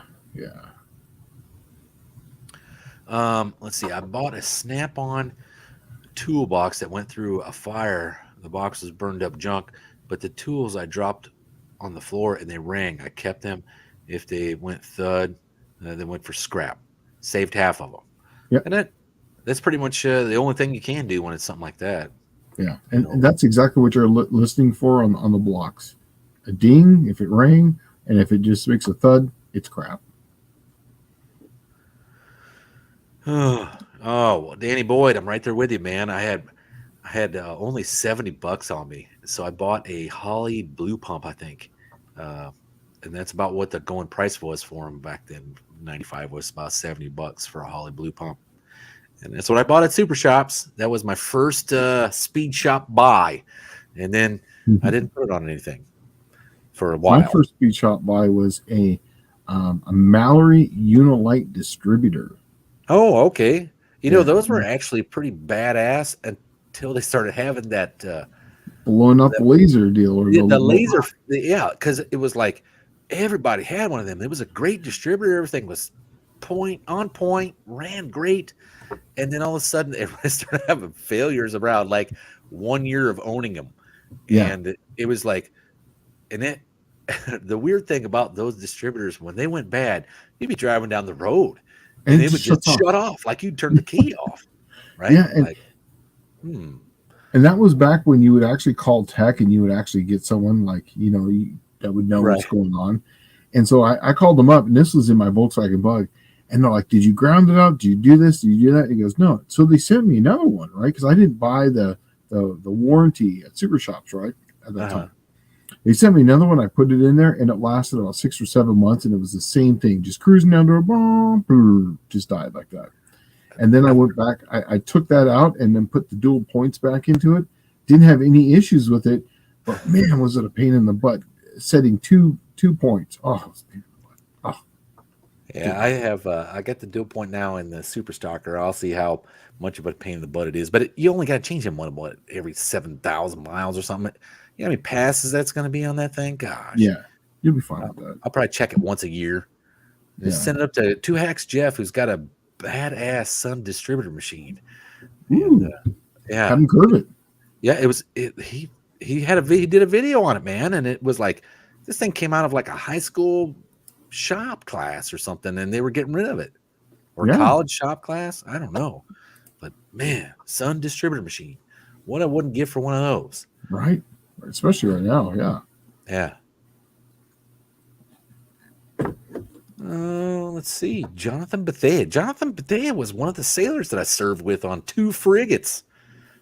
Let's see. I bought a Snap-on toolbox that went through a fire. The box was burned up junk, but the tools I dropped on the floor and they rang. I kept them. If they went thud, they went for scrap. Saved half of them. Yep. And that's pretty much the only thing you can do when it's something like that. Yeah, and that's exactly what you're listening for on the blocks. A ding if it rang, and if it just makes a thud, it's crap. Oh, well, Danny Boyd, I'm right there with you, man. I had only $70 on me, so I bought a Holly Blue Pump, I think, uh, and that's about what the going price was for them back then. 95 was about $70 for a Holly Blue Pump, and that's what I bought at Super Shops. That was my first speed shop buy, and then I didn't put it on anything for a My while. first speed shop buy was a Mallory Unilight distributor. Oh, okay. Yeah, Those were actually pretty badass until they started having that. blowing up laser deal or The laser, yeah, because it was like everybody had one of them. It was a great distributor. Everything was on point, ran great. And then all of a sudden, everybody started having failures around like 1 year of owning them. Yeah. And it was like, the weird thing about those distributors, when they went bad, you'd be driving down the road and they would just shut off, like you'd turn the key off. Right? Yeah. And, like, and that was back when you would actually call tech and you would actually get someone like, that would know what's going on. And so I called them up, and this was in my Volkswagen Bug. And they're like, did you ground it out? Did you do this? Did you do that? And he goes, no. So they sent me another one, right? Because I didn't buy the warranty at Super Shops, right? At that time. They sent me another one. I put it in there, and it lasted about 6 or 7 months, and it was the same thing. Just cruising down to a bomb, just died like that. And then I went back. I took that out and then put the dual points back into it. Didn't have any issues with it, but man, was it a pain in the butt setting two points. Oh, it was a pain in the butt. Oh. Yeah, I got the dual point now in the Super Stalker. I'll see how much of a pain in the butt it is. But you only got to change them every 7,000 miles or something. You know how many passes that's going to be on that thing? Gosh. Yeah, you'll be fine with that. I'll probably check it once a year. Just send it up to Two Hacks Jeff, who's got a badass Sun distributor machine. And, have him curve it. Yeah, he did a video on it, man, and it was like this thing came out of like a high school shop class or something, and they were getting rid of it, or college shop class. I don't know, but man, Sun distributor machine. What I wouldn't give for one of those, right? Especially right now, yeah. Let's see, Jonathan Bethea. Jonathan Bethea was one of the sailors that I served with on 2 frigates,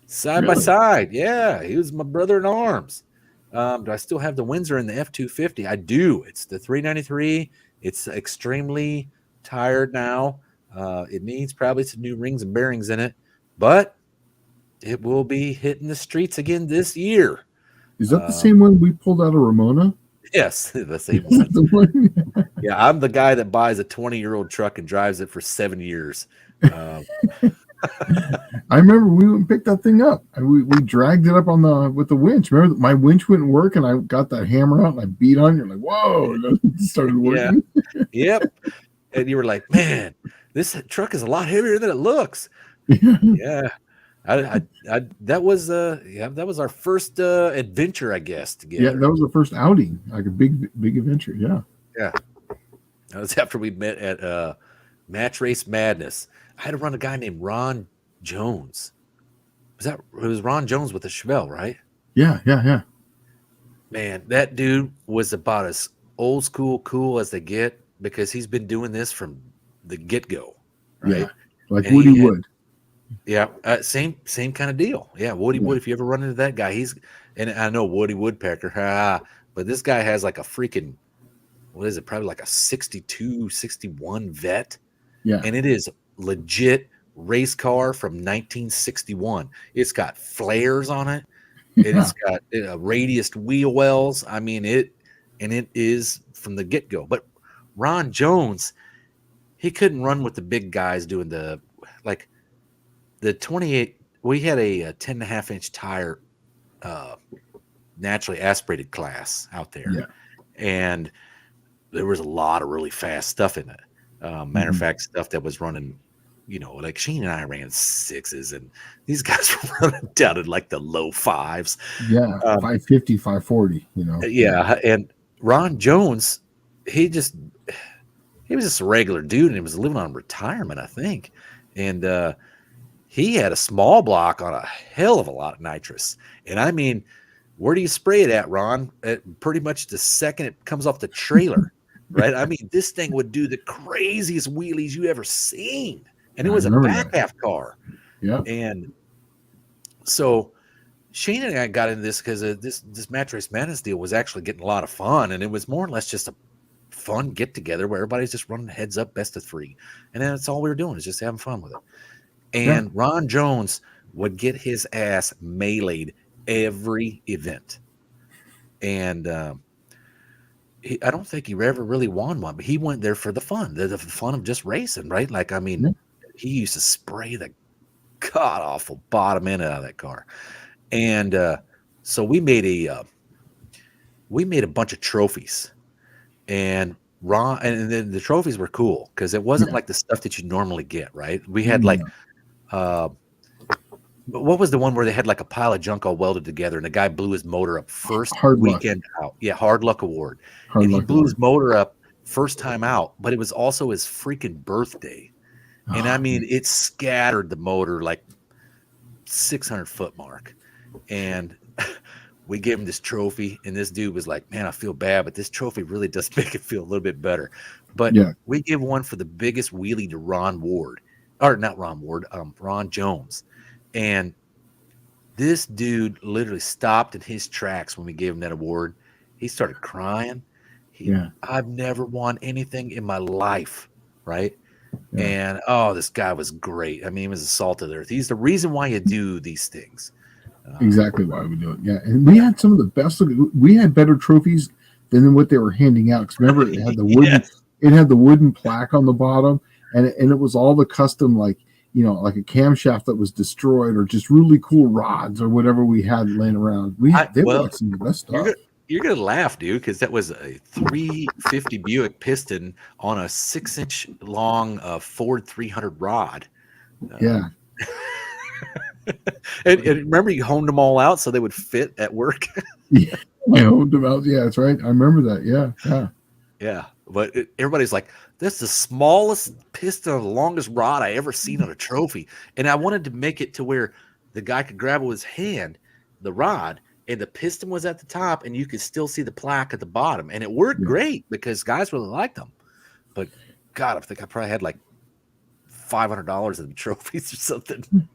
side by side. Yeah, he was my brother in arms. Do I still have the Windsor in the F-250? I do. It's the 393. It's extremely tired now. It needs probably some new rings and bearings in it, but it will be hitting the streets again this year. Is that the same one we pulled out of Ramona? Yes, the same one. Yeah, I'm the guy that buys a 20-year-old truck and drives it for 7 years. I remember we went and picked that thing up. We dragged it up with the winch. Remember, my winch wouldn't work, and I got that hammer out and I beat on it. You're like, whoa! And it started working. Yeah. Yep. And you were like, man, this truck is a lot heavier than it looks. Yeah. That was our first adventure, I guess. Together. Yeah, that was the first outing, like a big adventure. Yeah. That was after we met at Match Race Madness. I had to run a guy named Ron Jones. It was Ron Jones with the Chevelle, right? Yeah. Man, that dude was about as old school cool as they get, because he's been doing this from the get-go, right? Yeah, like and Woody Wood. Yeah, same kind of deal. Yeah, Woody Wood. If you ever run into that guy, and I know Woody Woodpecker, but this guy has like a freaking, what is it? Probably like a 62, 61 Vet. Yeah, and it is legit race car from 1961. It's got flares on it. It's got radiused wheel wells. I mean it is from the get-go. But Ron Jones, he couldn't run with the big guys doing the 28. We had a 10.5-inch tire, naturally aspirated class out there, and there was a lot of really fast stuff in it. Matter of fact, stuff that was running, like Shane and I ran 6s, and these guys were running down in like the low 5s. Yeah, 550, 540, Yeah, and Ron Jones, he was just a regular dude, and he was living on retirement, I think. And he had a small block on a hell of a lot of nitrous. And I mean, where do you spray it at, Ron? Pretty much the second it comes off the trailer. Right? I mean, this thing would do the craziest wheelies you ever seen. and it I was a remember back that. half car. Yeah. And so Shane and I got into this because this Mattress Madness deal was actually getting a lot of fun, and it was more or less just a fun get together where everybody's just running heads up, best of 3, and then that's all we were doing is just having fun with it. And Ron Jones would get his ass meleeed every event, and I don't think he ever really won one, but he went there for the fun, the fun of just racing, right? Like, I mean, Yeah. he used to spray the god awful bottom end out of that car, and so we made a bunch of trophies, and Ron, and then the trophies were cool because it wasn't like the stuff that you normally get, right? We had like, what was the one where they had like a pile of junk all welded together, and the guy blew his motor up first Hard luck. weekend out? Yeah, hard luck award. Hard And he luck blew his award. motor up first time out, but it was also his freaking birthday. And I mean, it scattered the motor like 600-foot mark. And we gave him this trophy, and this dude was like, man, I feel bad, but this trophy really does make it feel a little bit better. But we give one for the biggest wheelie to Ron Jones. And this dude literally stopped in his tracks when we gave him that award. He started crying. I've never won anything in my life, right? Yeah. And this guy was great. I mean, he was the salt of the earth. He's the reason why you do these things. Exactly why we do it. Yeah, and we had some of the best. We had better trophies than what they were handing out. Because remember, it had the wooden, it had the wooden plaque on the bottom, and it was all the custom, like, you know, like a camshaft that was destroyed, or just really cool rods or whatever we had laying around. They were like some of the best stuff. You're gonna laugh, dude, because that was a 350 Buick piston on a 6-inch long Ford 300 rod. Yeah. And remember, you honed them all out so they would fit at work. Yeah, I honed them out. Yeah, that's right. I remember that. Yeah. But everybody's like, "That's the smallest piston, the longest rod I ever seen on a trophy." And I wanted to make it to where the guy could grab it with his hand, the rod, and the piston was at the top, and you could still see the plaque at the bottom. And it worked great because guys really liked them. But God, I think I probably had like $500 in trophies or something.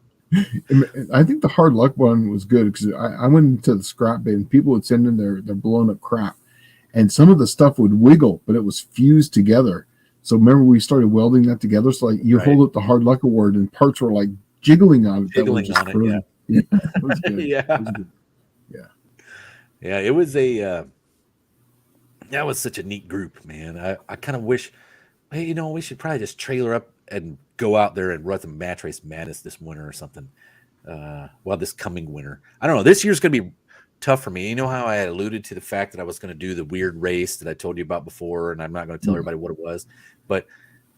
I think the hard luck one was good because I went into the scrap bin, and people would send in their blown up crap, and some of the stuff would wiggle, but it was fused together. So remember, we started welding that together. So like you hold up the hard luck award, and parts were like jiggling on it. Jiggling on it, yeah. It was good. Yeah. It was good. Yeah, it was that was such a neat group, man. I kind of wish, hey, you know, we should probably just trailer up and go out there and run the Match Race Madness this winter or something. This coming winter. I don't know. This year's going to be tough for me. You know how I had alluded to the fact that I was going to do the weird race that I told you about before, and I'm not going to tell everybody what it was, but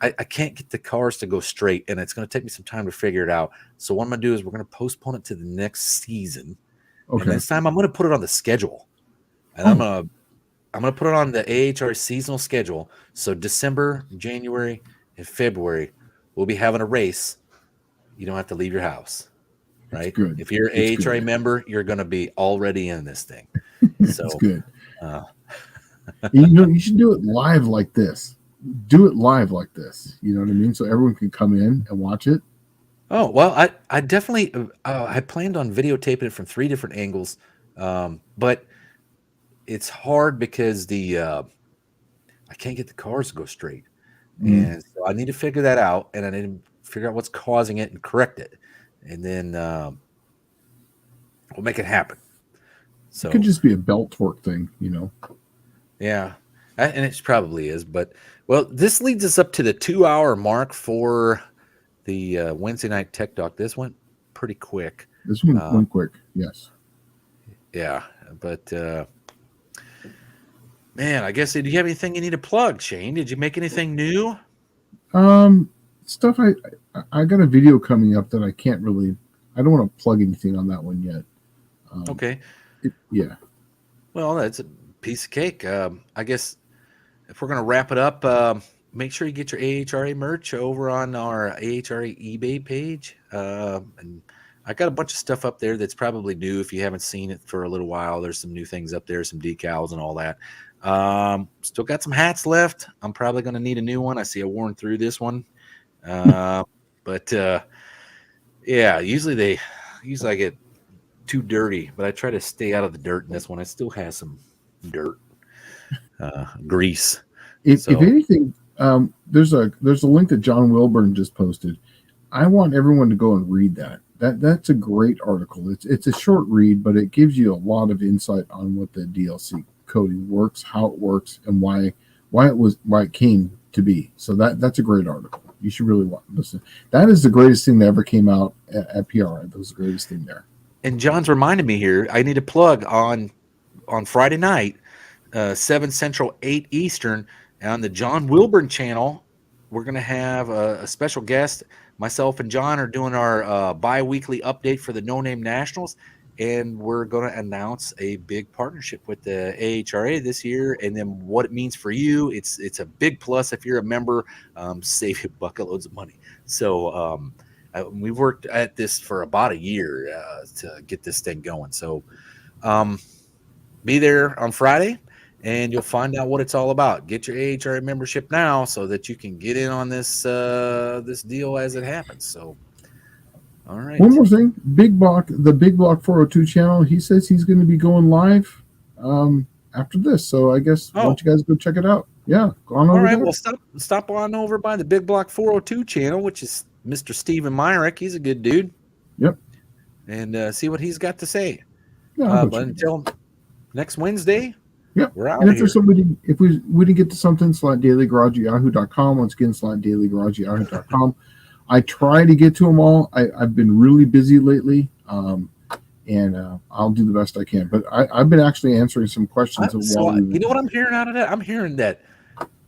I can't get the cars to go straight, and it's going to take me some time to figure it out. So what I'm going to do is we're going to postpone it to the next season. Okay. And this time I'm going to put it on the schedule, and I'm going to put it on the AHRA seasonal schedule. So December, January, and February, we'll be having a race. You don't have to leave your house, right? Good. If you're an AHRA member, you're going to be already in this thing. So it's good. You know, you should do it live like this. Do it live like this. You know what I mean? So everyone can come in and watch it. Oh, well, I definitely I planned on videotaping it from 3 different angles, but it's hard because I can't get the cars to go straight, and so I need to figure that out, and I need to figure out what's causing it and correct it, and then we'll make it happen. So it could just be a belt torque thing, you know. Yeah, and it probably is, but well, this leads us up to the 2-hour mark for the Wednesday night tech talk. This went pretty quick. This one went quick, yes. Yeah, but man, I guess, do you have anything you need to plug, Shane? Did you make anything new? Stuff I got a video coming up that I don't want to plug anything on that one yet. Okay. Yeah. Well, that's a piece of cake. I guess if we're going to wrap it up, make sure you get your AHRA merch over on our AHRA eBay page. And I got a bunch of stuff up there that's probably new if you haven't seen it for a little while. There's some new things up there, some decals and all that. Still got some hats left. I'm probably going to need a new one. I see I worn through this one. But yeah, usually I get too dirty, but I try to stay out of the dirt in this one. It still has some dirt, grease. If So anything, there's a link that John Wilburn just posted. I want everyone to go and read that. That's a great article. It's a short read, but it gives you a lot of insight on what the DLC coding works, how it works, and why it came to be. So that's a great article. You should really listen. That is the greatest thing that ever came out at PRI. That was the greatest thing there. and John's reminded me here. I need a plug on Friday night, 7 Central, 8 Eastern, on the John Wilburn channel. We're gonna have a special guest. Myself and John are doing our bi-weekly update for the No Name Nationals, and we're going to announce a big partnership with the AHRA this year, and then what it means for you. It's a big plus if you're a member. Save you bucket loads of money. So we've worked at this for about a year to get this thing going. So be there on Friday, and you'll find out what it's all about. Get your AHRA membership now so that you can get in on this this deal as it happens. So, all right. One more thing, the Big Block 402 channel. He says he's going to be going live after this. So I guess why don't you guys go check it out? Yeah, go on over all right. there. Well, stop on over by the Big Block 402 channel, which is Mr. Steven Myrick. He's a good dude. Yep. And see what he's got to say. Yeah, But until next Wednesday. Yep. We're out and if here. there's somebody, if we didn't get to something, slatdailygarage@yahoo.com. Once again, slatdailygarage@yahoo.com. I try to get to them all. I've been really busy lately, and I'll do the best I can. But I've been actually answering some questions. You know what I'm hearing out of that? I'm hearing that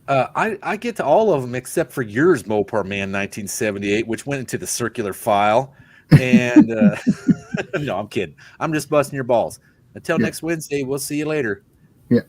I get to all of them except for yours, Mopar Man 1978, which went into the circular file. And no, I'm kidding. I'm just busting your balls. Until next Wednesday, we'll see you later. Yeah.